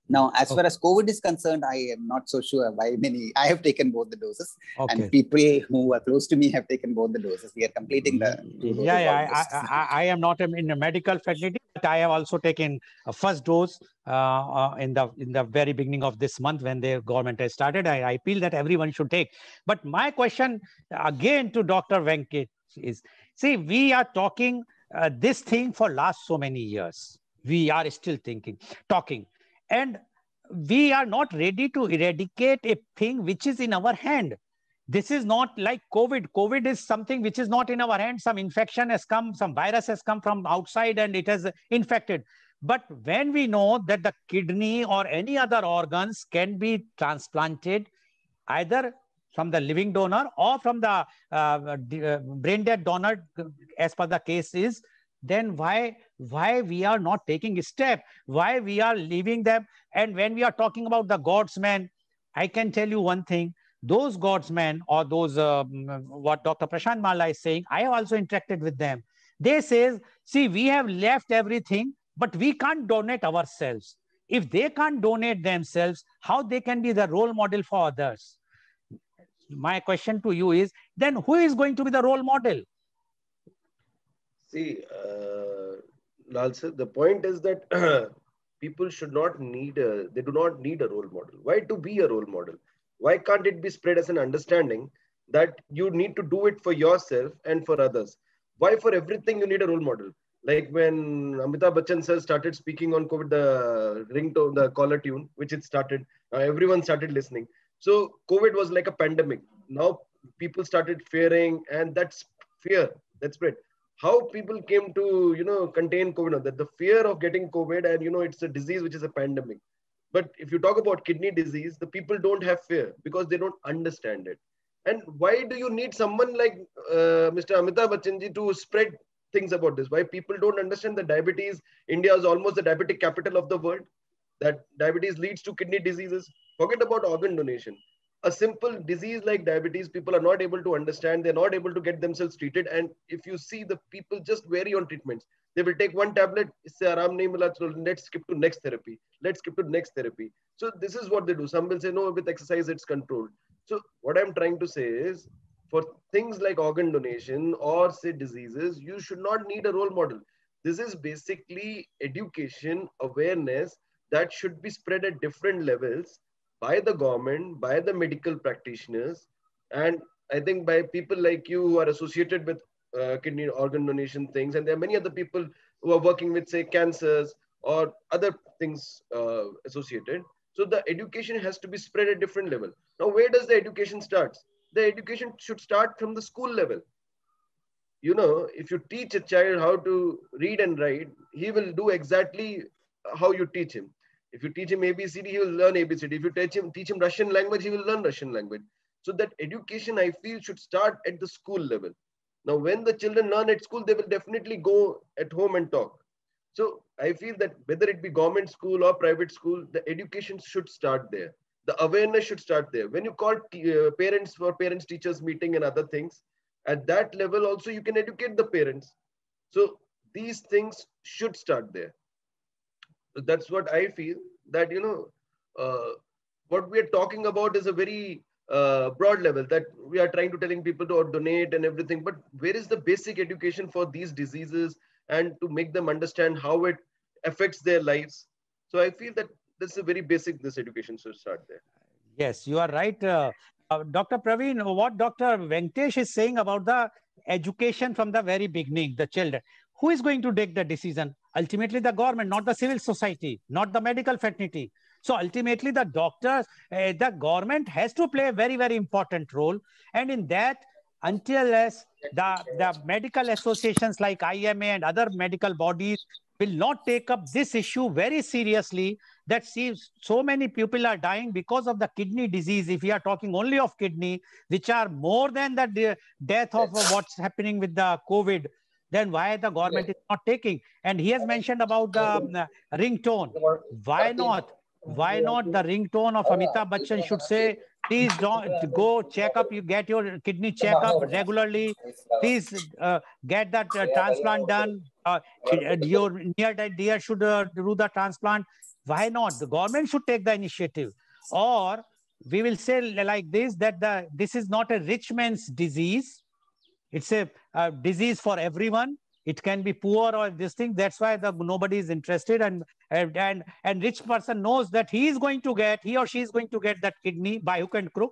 Now, as far as COVID is concerned, I am not so sure why many. I have taken both the doses, and people who are close to me have taken both the doses. We are completing the 2 doses. I am not in a medical fraternity, but I have also taken a first dose in the very beginning of this month when the government has started. I feel that everyone should take. But my question again to Dr. Venktesh is: see, we are talking this thing for last so many years. We are still talking. And we are not ready to eradicate a thing which is in our hand. This is not like COVID. COVID is something which is not in our hand. Some infection has come, some virus has come from outside and it has infected. But when we know that the kidney or any other organs can be transplanted either from the living donor or from the brain dead donor, as per the case is, then why we are not taking a step? Why we are leaving them? And when we are talking about the God's men, I can tell you one thing. Those God's men, or those what Dr. Prashant Mala is saying, I have also interacted with them. They say, see, we have left everything, but we can't donate ourselves. If they can't donate themselves, how they can be the role model for others? My question to you is, then who is going to be the role model? See, Lal sir, the point is that people should not need they do not need a role model. Why to be a role model? Why can't it be spread as an understanding that you need to do it for yourself and for others? Why for everything you need a role model? Like when Amitabh Bachchan sir started speaking on COVID, the ringtone, the caller tune, which it started, everyone started listening. So COVID was like a pandemic. Now people started fearing, and that's fear that spread. How people came to contain COVID, that the fear of getting COVID, and it's a disease which is a pandemic. But if you talk about kidney disease, the people don't have fear because they don't understand it. And why do you need someone like Mr. Amitabh Bachchan ji to spread things about this? Why people don't understand that diabetes, India is almost the diabetic capital of the world, that diabetes leads to kidney diseases. Forget about organ donation. A simple disease like diabetes, people are not able to understand. They're not able to get themselves treated. And if you see, the people just vary on treatments. They will take one tablet, say, "Aram nahi mila, so let's skip to next therapy. Let's skip to next therapy." So this is what they do. Some will say, no, with exercise, it's controlled. So what I'm trying to say is, for things like organ donation or say diseases, you should not need a role model. This is basically education, awareness that should be spread at different levels by the government, by the medical practitioners, and I think by people like you who are associated with kidney organ donation things. And there are many other people who are working with, say, cancers or other things associated. So the education has to be spread at different level. Now, where does the education start? The education should start from the school level. If you teach a child how to read and write, he will do exactly how you teach him. If you teach him ABCD, he will learn ABCD. If you teach him Russian language, he will learn Russian language. So that education, I feel, should start at the school level. Now, when the children learn at school, they will definitely go at home and talk. So I feel that whether it be government school or private school, the education should start there. The awareness should start there. When you call parents for parents-teachers meeting and other things, at that level also you can educate the parents. So these things should start there. So that's what I feel, that, what we are talking about is a very broad level, that we are trying to telling people to donate and everything. But where is the basic education for these diseases and to make them understand how it affects their lives? So I feel that this is a very basic, this education should start there. Yes, you are right. Dr. Praveen, what Dr. Venktesh is saying about the education from the very beginning, the children, who is going to take the decision? Ultimately, the government, not the civil society, not the medical fraternity. So ultimately, the doctors, the government has to play a very, very important role. And in that, until the medical associations like IMA and other medical bodies will not take up this issue very seriously, that seems so many people are dying because of the kidney disease. If we are talking only of kidney, which are more than the death of what's happening with the COVID, then why the government is not taking? And he has mentioned about the ringtone. Why not? Why not the ringtone of Amitabh Bachchan should say, please don't go check up, you get your kidney checkup regularly. Please get that transplant done. Your near dear should do the transplant. Why not? The government should take the initiative. Or we will say like this, that this is not a rich man's disease. It's a disease for everyone. It can be poor or this thing. That's why nobody is interested. And rich person knows that he or she is going to get that kidney by hook and crook.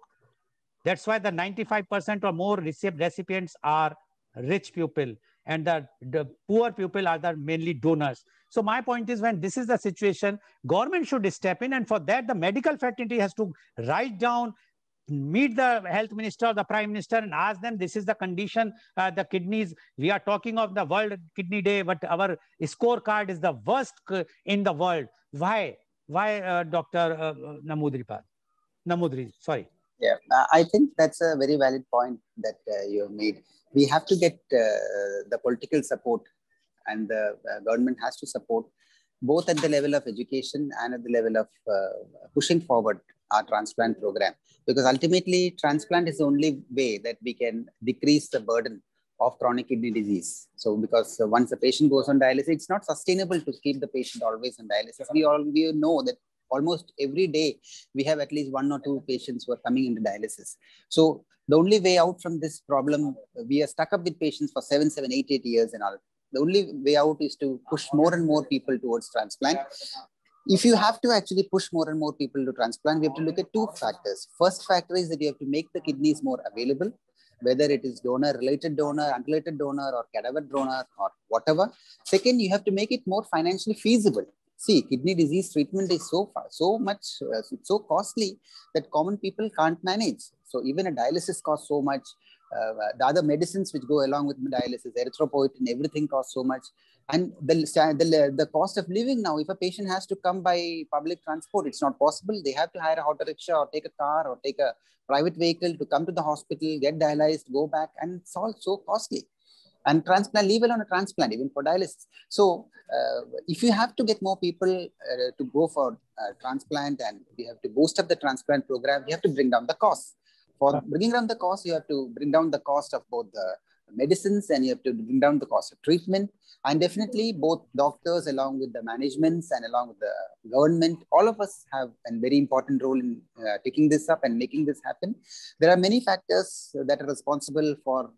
That's why the 95% or more recipients are rich people, and the poor people are the mainly donors. So my point is, when this is the situation, government should step in, and for that the medical fraternity has to write down, meet the health minister or the prime minister and ask them, this is the condition, the kidneys, we are talking of the World Kidney Day, but our scorecard is the worst in the world. Why, Dr. Nambudri, sorry. Yeah, I think that's a very valid point that you have made. We have to get the political support, and the government has to support both at the level of education and at the level of pushing forward our transplant program. Because ultimately, transplant is the only way that we can decrease the burden of chronic kidney disease. So because once the patient goes on dialysis, it's not sustainable to keep the patient always on dialysis. We know that almost every day we have at least 1 or 2 patients who are coming into dialysis. So the only way out from this problem, we are stuck up with patients for 7, 8 years and all. The only way out is to push more and more people towards transplant. If you have to actually push more and more people to transplant, we have to look at 2 factors. First factor is that you have to make the kidneys more available, whether it is related donor, unrelated donor, or cadaver donor, or whatever. Second, you have to make it more financially feasible. See, kidney disease treatment is so costly that common people can't manage. So even a dialysis costs so much. The other medicines which go along with dialysis, erythropoietin, everything costs so much. And the cost of living now, if a patient has to come by public transport, it's not possible. They have to hire a auto rickshaw or take a car or take a private vehicle to come to the hospital, get dialyzed, go back, and it's all so costly. And transplant, leave alone a transplant, even for dialysis. So if you have to get more people to go for transplant, and we have to boost up the transplant program, we have to bring down the cost. For bringing down the cost, you have to bring down the cost of both the medicines, and you have to bring down the cost of treatment. And definitely both doctors along with the managements and along with the government, all of us have a very important role in taking this up and making this happen. There are many factors that are responsible for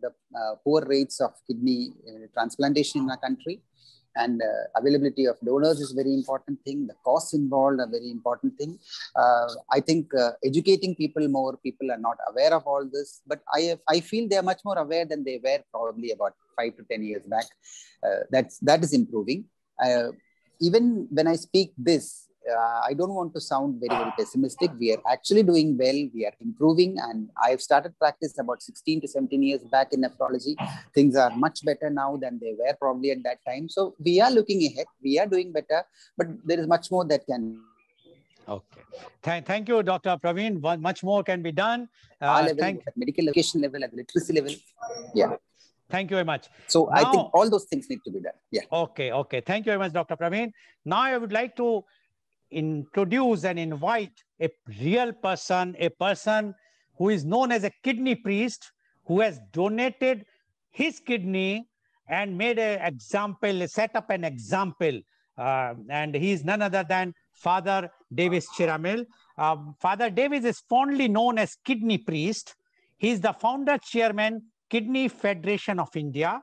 the poor rates of kidney transplantation in our country. And availability of donors is a very important thing. The costs involved are a very important thing. I think educating people more, people are not aware of all this, but I feel they are much more aware than they were probably about 5 to 10 years back. That is improving. Even when I speak this, I don't want to sound very, very pessimistic. We are actually doing well. We are improving. And I've started practice about 16 to 17 years back in nephrology. Things are much better now than they were probably at that time. So we are looking ahead. We are doing better, but there is much more that can. Okay. Thank you, Dr. Praveen. Much more can be done. At medical education level, at literacy level. Yeah. Thank you very much. So now, I think all those things need to be done. Yeah. Okay. Thank you very much, Dr. Praveen. Now I would like to introduce and invite a real person, a person who is known as a kidney priest, who has donated his kidney and made an example, set up an example. And he is none other than Father Davis Chiramil. Father Davis is fondly known as kidney priest. He is the founder chairman, Kidney Federation of India.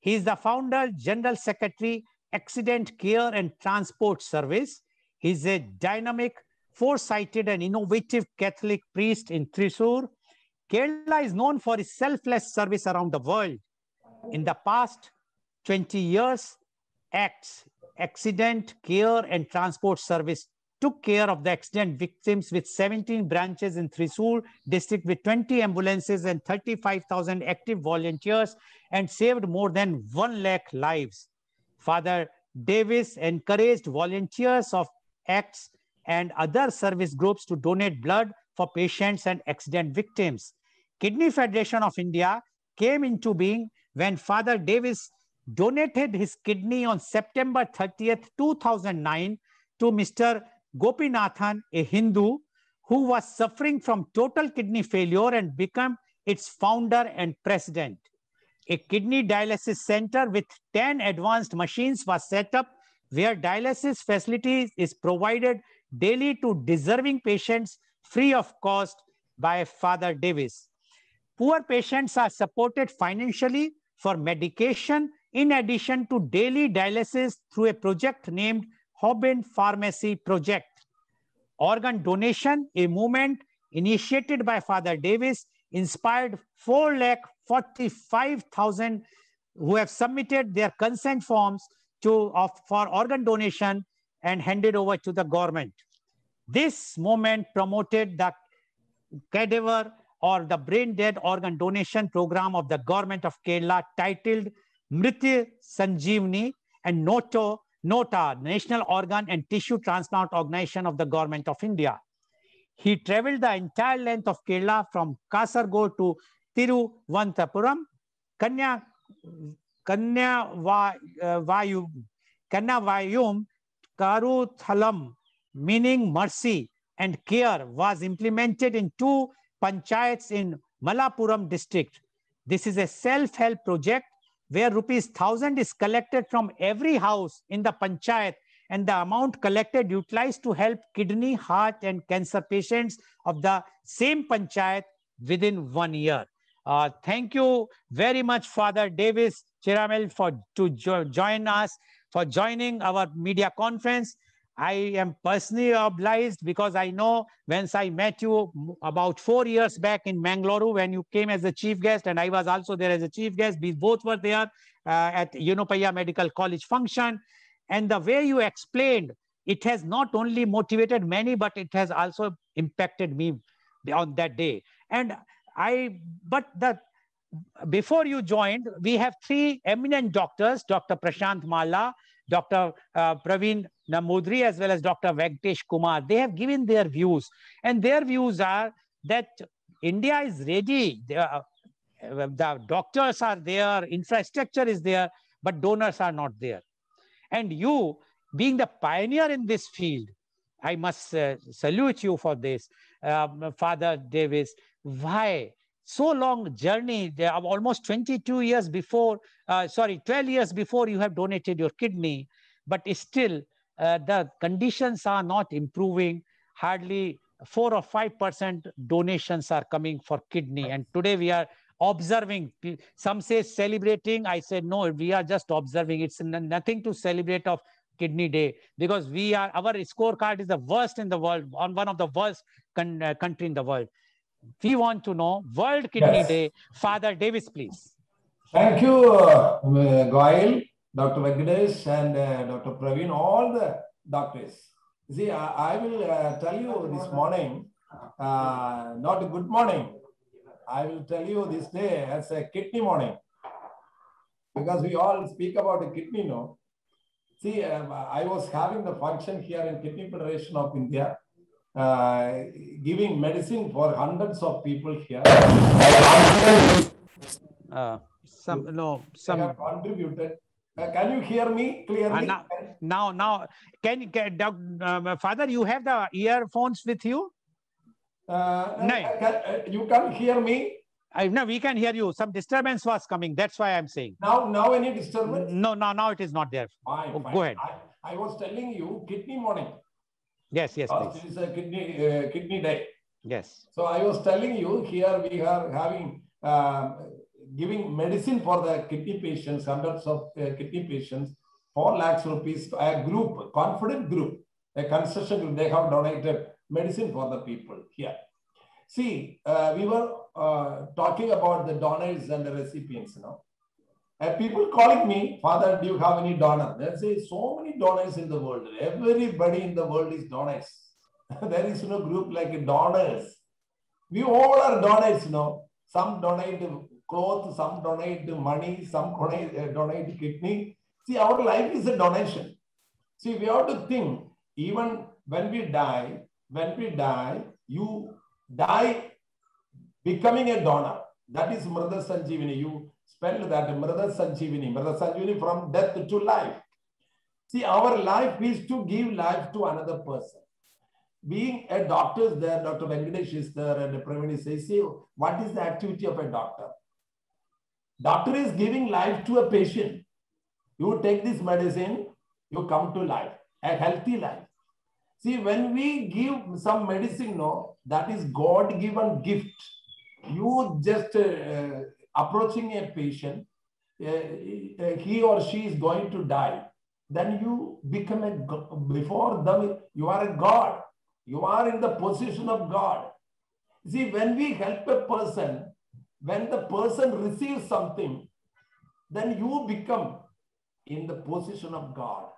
He is the founder, general secretary, Accident Care and Transport Service. He is a dynamic, foresighted and innovative Catholic priest in Thrissur. Kerala is known for its selfless service around the world. In the past 20 years, Accident Care and Transport Service took care of the accident victims with 17 branches in Thrissur district with 20 ambulances and 35,000 active volunteers and saved more than 1 lakh lives. Father Davis encouraged volunteers of ACTS and other service groups to donate blood for patients and accident victims. Kidney Federation of India came into being when Father Davis donated his kidney on September 30th, 2009 to Mr. Gopinathan, a Hindu who was suffering from total kidney failure, and became its founder and president. A kidney dialysis center with 10 advanced machines was set up where dialysis facilities is provided daily to deserving patients free of cost by Father Davis. Poor patients are supported financially for medication in addition to daily dialysis through a project named Hobin Pharmacy Project. Organ donation, a movement initiated by Father Davis, inspired 4,45,000 who have submitted their consent forms for organ donation and handed over to the government. This movement promoted the cadaver or the brain dead organ donation program of the government of Kerala titled Mritya Sanjeevani and NOTA, National Organ and Tissue Transplant Organization of the Government of India. He traveled the entire length of Kerala from Kasaragod to Tiruvananthapuram, Kannavayum, Karuthalam, meaning mercy and care, was implemented in 2 panchayats in Malappuram district. This is a self-help project where ₹1,000 is collected from every house in the panchayat, and the amount collected utilized to help kidney, heart, and cancer patients of the same panchayat within 1 year. Thank you very much, Father Davis Chiramel, to join us, for joining our media conference. I am personally obliged because I know once I met you about 4 years back in Mangalore when you came as a chief guest, and I was also there as a chief guest. We both were there at Unopaya Medical College function. And the way you explained, it has not only motivated many, but it has also impacted me on that day. And before you joined, we have 3 eminent doctors, Dr. Prashant Malla, Dr. Praveen Nambudri, as well as Dr. Venktesh Kumar. They have given their views, and their views are that India is ready. The doctors are there, infrastructure is there, but donors are not there. And you, being the pioneer in this field, I must salute you for this, Father Davis. Why so long journey? Almost 22 years before, 12 years before you have donated your kidney, but still the conditions are not improving. Hardly 4 or 5% donations are coming for kidney. And today we are observing. Some say celebrating. I said, no, we are just observing. It's nothing to celebrate of Kidney Day, because our scorecard is the worst in the world, on one of the worst country in the world. We want to know World Kidney Day. Father Davis, please. Thank you, Goel, Dr. Venktesh, and Dr. Praveen, all the doctors. See, I will tell you this morning, not a good morning. I will tell you this day as a kidney morning, because we all speak about a kidney, no? See, I was having the function here in Kidney Federation of India, giving medicine for hundreds of people here. Some contributed. Can you hear me clearly? Now, Father, you have the earphones with you? You can't hear me? No, we can hear you. Some disturbance was coming. That's why I'm saying. Now any disturbance? No, now it is not there. Fine. Go ahead. I was telling you kidney morning. Yes, please. It is a kidney day. Yes. So I was telling you here we are having giving medicine for the kidney patients, hundreds of kidney patients, 4 lakhs rupees. A group, confident group, a concession group, they have donated medicine for the people here. See, we were talking about the donors and the recipients, you know. People calling me, Father, do you have any donor? They say so many donors in the world. Everybody in the world is donors. There is no group like donors. We all are donors, you know. Some donate clothes, some donate money, some donate kidney. See, our life is a donation. See, we have to think, even when we die, you die becoming a donor. That is Mrida Sanjeevani. You spell that Mrida Sanjeevani from death to life. See, our life is to give life to another person. Being a doctor is there, Dr. Venktesh is there, and Praveen says, see, what is the activity of a doctor? Doctor is giving life to a patient. You take this medicine, you come to life, a healthy life. See, when we give some medicine, no, that is God-given gift. You just approaching a patient, he or she is going to die. Then you become a God. Before them, you are a God. You are in the position of God. See, when we help a person, when the person receives something, then you become in the position of God.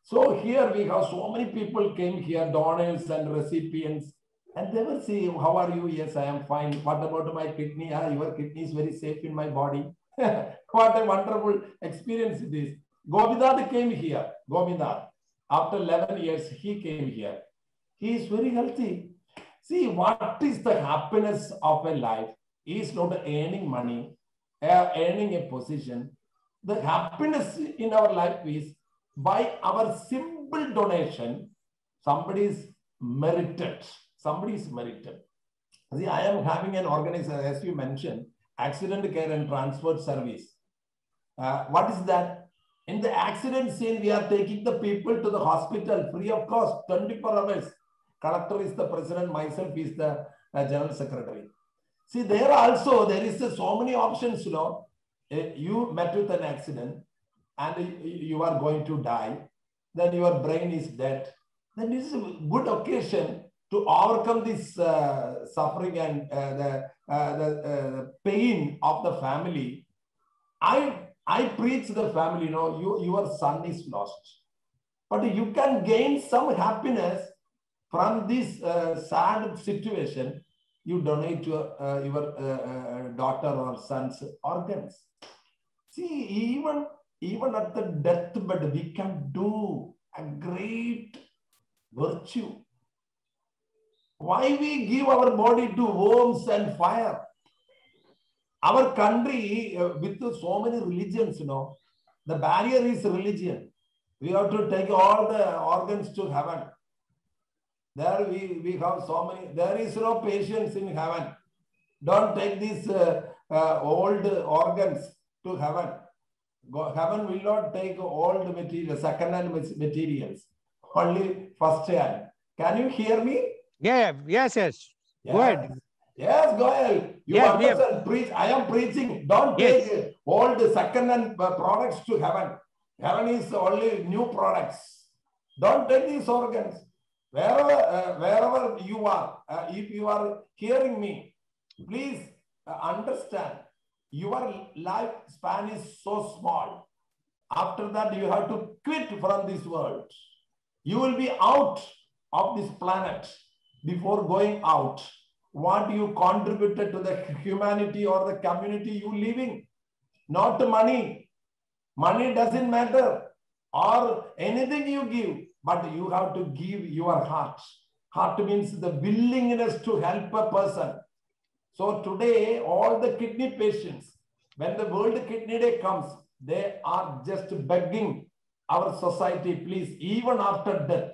So here we have so many people came here, donors and recipients, and they will say, how are you? Yes, I am fine. What about my kidney? Your kidney is very safe in my body. What a wonderful experience it is. Govinda came here. Govinda, after 11 years, he came here. He is very healthy. See, what is the happiness of a life is not earning money, earning a position. The happiness in our life is by our simple donation, somebody is merited. Somebody is merited. See, I am having an organization, as you mentioned, accident care and transport service. What is that? In the accident scene, we are taking the people to the hospital free of cost, 24 hours. Collector is the president, myself is the general secretary. See, there also, there is so many options, you know. You met with an accident and you are going to die. Then your brain is dead. Then this is a good occasion to overcome this suffering and the pain of the family. I preach the family, you know, your son is lost. But you can gain some happiness from this sad situation. You donate to your daughter or son's organs. See, even at the deathbed, we can do a great virtue. Why we give our body to worms and fire? Our country, with so many religions, you know, the barrier is religion. We have to take all the organs to heaven. There we have so many, there is no patience in heaven. Don't take these old organs to heaven. Heaven will not take old materials, second-hand materials, only first-hand. Can you hear me? Yeah, yes. Go ahead. Yes, Goel. You understand? Preach. I am preaching. Don't take old second-hand products to heaven. Heaven is only new products. Don't take these organs. Wherever you are, if you are hearing me, please understand. Your lifespan is so small. After that, you have to quit from this world. You will be out of this planet before going out. What you contributed to the humanity or the community you living, not money. Money doesn't matter or anything you give, but you have to give your heart. Heart means the willingness to help a person. So today, all the kidney patients, when the World Kidney Day comes, they are just begging our society, please, even after death,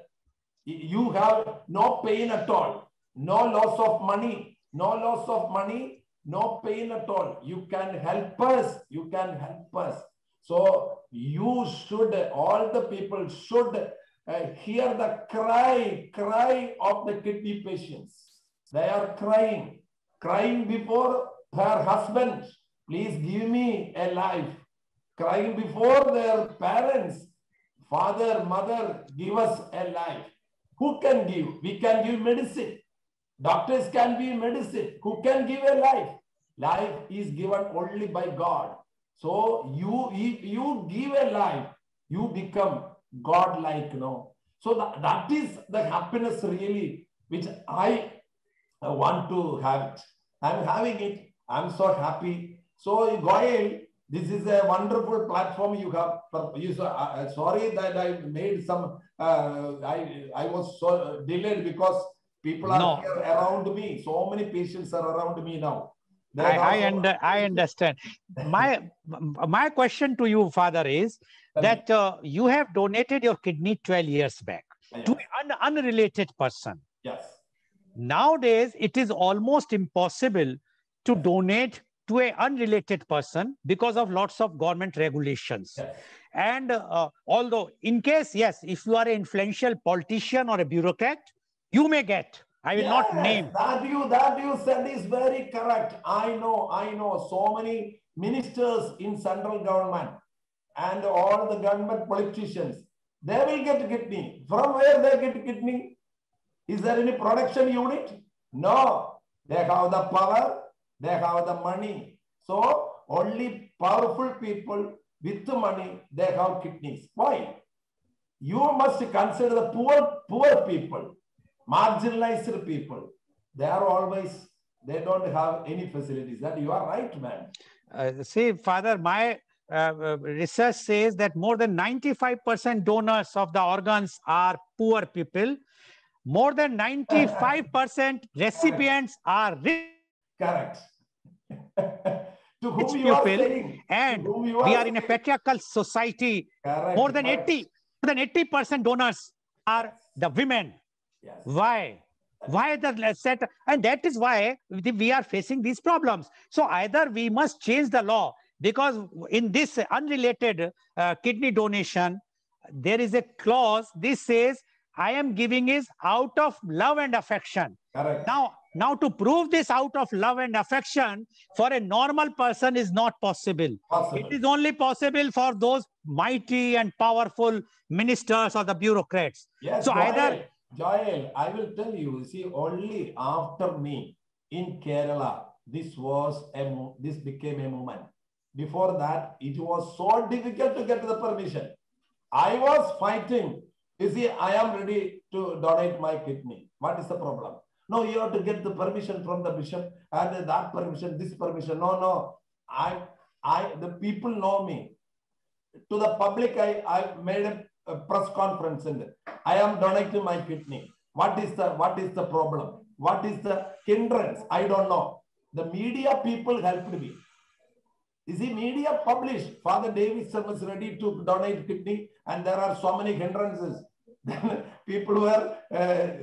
you have no pain at all, no loss of money, no pain at all. You can help us, So you should, all the people should hear the cry of the kidney patients. They are crying before her husband, please give me a life. Crying before their parents, father, mother, give us a life. Who can give? We can give medicine. Doctors can give medicine. Who can give a life? Life is given only by God. So if you give a life, you become God-like, you know. So that is the happiness really, which I want to have it. I'm having it. I'm so happy. So Goel, this is a wonderful platform you have. Sorry that I made some, I was so delayed because people are here around me. So many patients are around me now. I understand. My question to you, Father, is that you have donated your kidney 12 years back to an unrelated person. Yes. Nowadays, it is almost impossible to donate to an unrelated person because of lots of government regulations. Yes. And although in case, yes, if you are an influential politician or a bureaucrat, you may get. I will not name. That you said is very correct. I know so many ministers in central government and all the government politicians, they will get kidney. From where they get kidney? Is there any production unit? No. They have the power, they have the money. So only powerful people with the money, they have kidneys. Why? You must consider the poor people, marginalized people. They are always, they don't have any facilities. That you are right, man. See, Father, my research says that more than 95% donors of the organs are poor people. more than 95% recipients are Correct. To whom rich you are people, saying? and To whom you we are are in a saying? patriarchal society. Correct. More than correct. 80% donors are the women. Yes. Why? Why the set? And that is why we are facing these problems. So either we must change the law, because in this unrelated kidney donation, there is a clause. This says, I am giving is out of love and affection. Correct. Now to prove this out of love and affection for a normal person is not possible. Possible. It is only possible for those mighty and powerful ministers or the bureaucrats. Yes, So either Joel, I will tell you, see, only after me in Kerala, this became a movement. Before that, it was so difficult to get the permission. I was fighting. You see, I am ready to donate my kidney. What is the problem? No, you have to get the permission from the bishop and that permission, this permission. No. The people know me. To the public, I made a press conference and I am donating my kidney. What is the problem? What is the hindrance? I don't know. The media people helped me. You see, media published Father Davis was ready to donate kidney, and there are so many hindrances. People were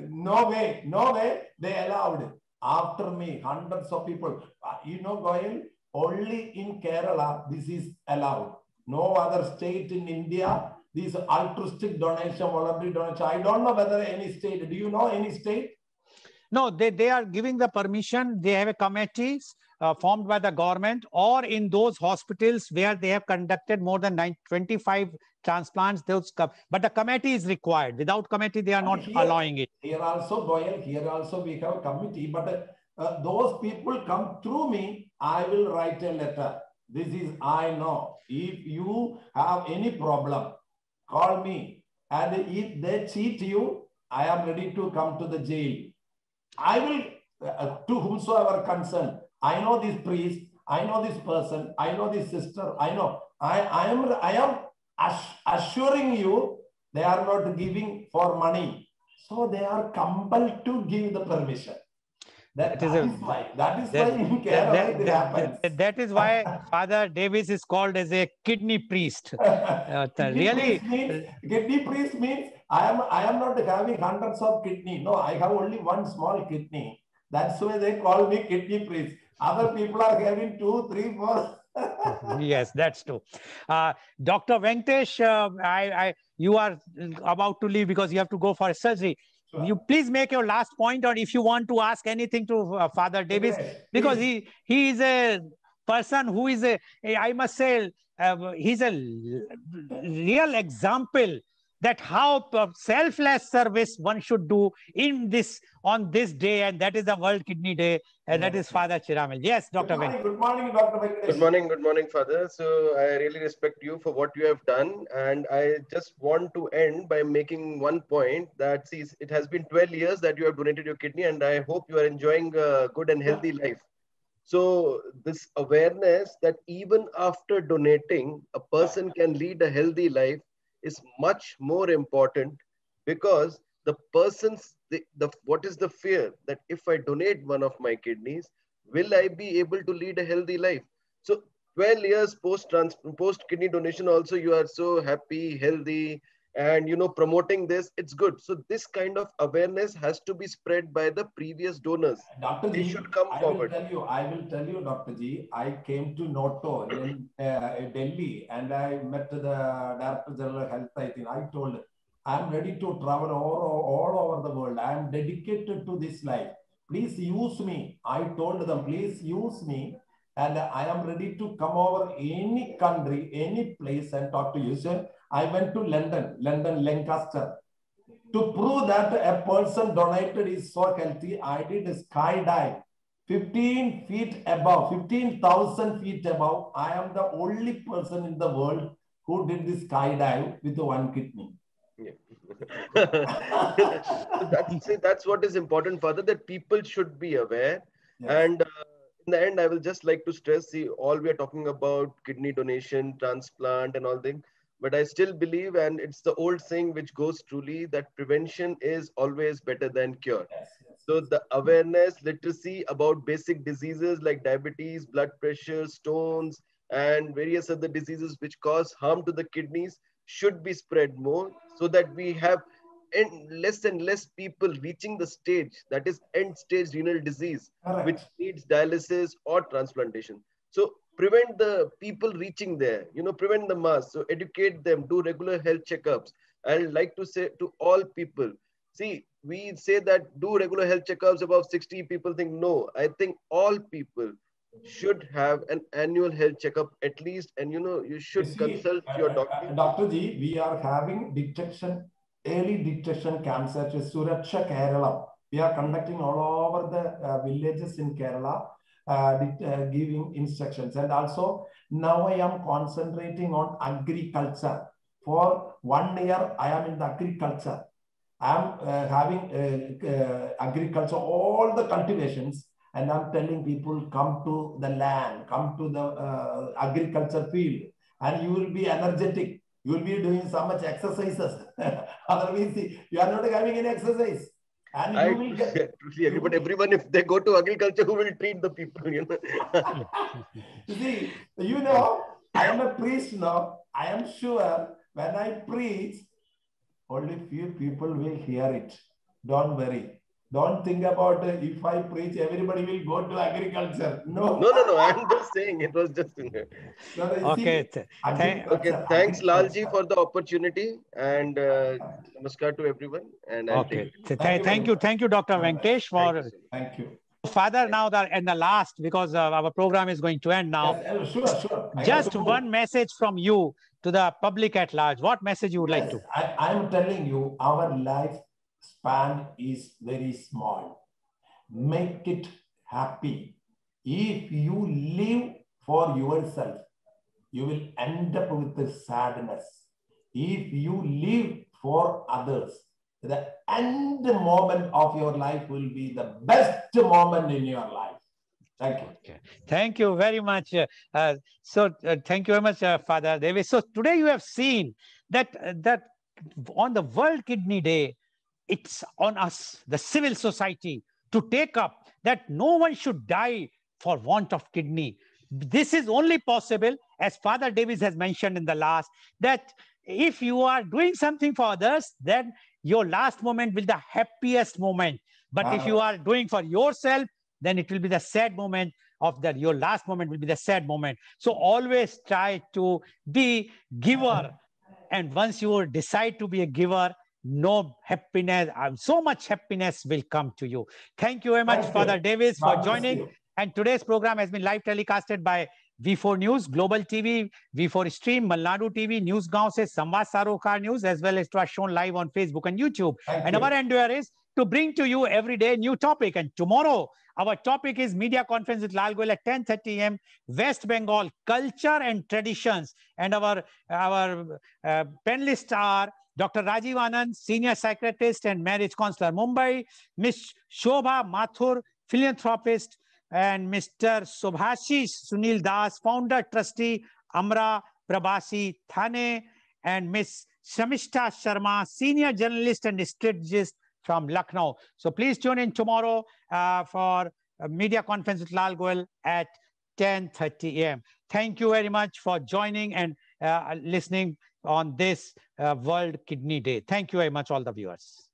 no way, they allowed. After me, hundreds of people. You know, Goel, only in Kerala this is allowed. No other state in India, these altruistic donation, voluntary donation. I don't know whether any state. Do you know any state? No, they are giving the permission. They have a committee formed by the government, or in those hospitals where they have conducted more than 25 transplants. But the committee is required. Without committee, they are not allowing it. Here also, Goel, here also we have a committee. But those people come through me, I will write a letter. This is, I know. If you have any problem, call me. And if they cheat you, I am ready to come to the jail. I will, to whomsoever concerned, I know this priest, I know this person, I know this sister, I know. I am assuring you, they are not giving for money. So they are compelled to give the permission. That is why in Kerala it happens. That is why Father Davis is called as a kidney priest. Kidney priest means I am not having hundreds of kidney. No, I have only one small kidney. That's why they call me kidney priest. Other people are having 2, 3, 4. Yes, that's true. Dr. Venktesh, you are about to leave because you have to go for a surgery. Sure. You please make your last point, or if you want to ask anything to Father Davis, because he is a person who is I must say, he's a real example that how selfless service one should do on this day, and that is the World Kidney Day, and that is Father Chiramil. Yes, Dr. Venktesh. Good morning, Dr. Venktesh. Good morning, Father. So I really respect you for what you have done, and I just want to end by making one point that, see, it has been 12 years that you have donated your kidney, and I hope you are enjoying a good and healthy life. So this awareness that even after donating, a person can lead a healthy life is much more important, because the person's, what is the fear that if I donate one of my kidneys, will I be able to lead a healthy life? So 12 years post kidney donation also, you are so happy, healthy, and promoting this, it's good. So this kind of awareness has to be spread by the previous donors. Dr. They should come forward. I will tell you, Dr. G, I came to Noto in Delhi, and I met the Director General of Health. I think I told, I'm ready to travel all over the world. I am dedicated to this life. Please use me. I told them, please use me. And I am ready to come over any country, any place and talk to you. So I went to London, Lancaster. To prove that a person donated is so healthy, I did a skydive. 15 feet above, 15,000 feet above. I am the only person in the world who did this skydive with one kidney. Yeah. That's what is important, Father, that people should be aware. Yes. And in the end, I will just like to stress, see, all we are talking about kidney donation, transplant and all things. but I still believe, and it's the old saying which goes truly, that prevention is always better than cure. Yes, yes. So the awareness, literacy about basic diseases like diabetes, blood pressure, stones, and various other diseases which cause harm to the kidneys should be spread more, so that we have less and less people reaching the stage, that is end stage renal disease, which Correct. needs dialysis or transplantation. So prevent the people reaching there, prevent the mass. So educate them, do regular health checkups. And like to say to all people, see, we say that do regular health checkups above 60, people think no. I think all people should have an annual health checkup at least, and you You should see, consult your doctor. Dr. G, we are having early detection camps at Suraksha, Kerala. We are conducting all over the villages in Kerala, giving instructions. And also, now I am concentrating on agriculture. For 1 year, I am in the agriculture. I am having agriculture, all the cultivations, and I'm telling people, come to the land, come to the agriculture field, and you will be energetic. You will be doing so much exercises. Otherwise, you are not having any exercise. And I you will get... truly agree, but everyone, if they go to agriculture, who will treat the people, See, I am a priest now. I am sure when I preach, only few people will hear it. Don't worry. Don't think about if I preach, everybody will go to agriculture. No. No. I'm just saying, it was just. Okay. Okay. Thanks, Lalji, for the opportunity, and namaskar to everyone. And I'll Okay. take it. Thank you, Dr. Venktesh, for. Thank you. Father, now and the last, because our program is going to end now. Yes, sure. Just one message from you to the public at large. What message you would like to? I'm telling you, our life span is very small. Make it happy. If you live for yourself, you will end up with the sadness. If you live for others, the end moment of your life will be the best moment in your life. Thank you. Okay. Thank you very much. Thank you very much, Father Davis. So today you have seen that on the World Kidney Day, it's on us, the civil society, to take up that no one should die for want of kidney. This is only possible, as Father Davis has mentioned in the last, that if you are doing something for others, then your last moment will be the happiest moment. But if you are doing for yourself, then it will be the sad moment your last moment will be the sad moment. So always try to be giver. And once you decide to be a giver, no happiness, so much happiness will come to you. Thank you very much, Father Davis, for joining. And today's program has been live telecasted by V4 News, Global TV, V4 Stream, Malnadu TV, News Gaon se Samvad Sarokar News, as well as to are shown live on Facebook and YouTube. And our endeavor is to bring to you every day new topic. And tomorrow, our topic is media conference with Lal Goel at 10:30 a.m. West Bengal, culture and traditions. And our panelists are Dr. Rajiv Anand, senior psychiatrist and marriage counselor, Mumbai, Ms. Shobha Mathur, philanthropist, and Mr. Subhashish Sunil Das, founder, trustee, Amra Prabhasi, Thane, and Ms. Shamishta Sharma, senior journalist and strategist from Lucknow. So please tune in tomorrow for a media conference with Lal Goel at 10:30 a.m. Thank you very much for joining and listening on this World Kidney Day. Thank you very much, all the viewers.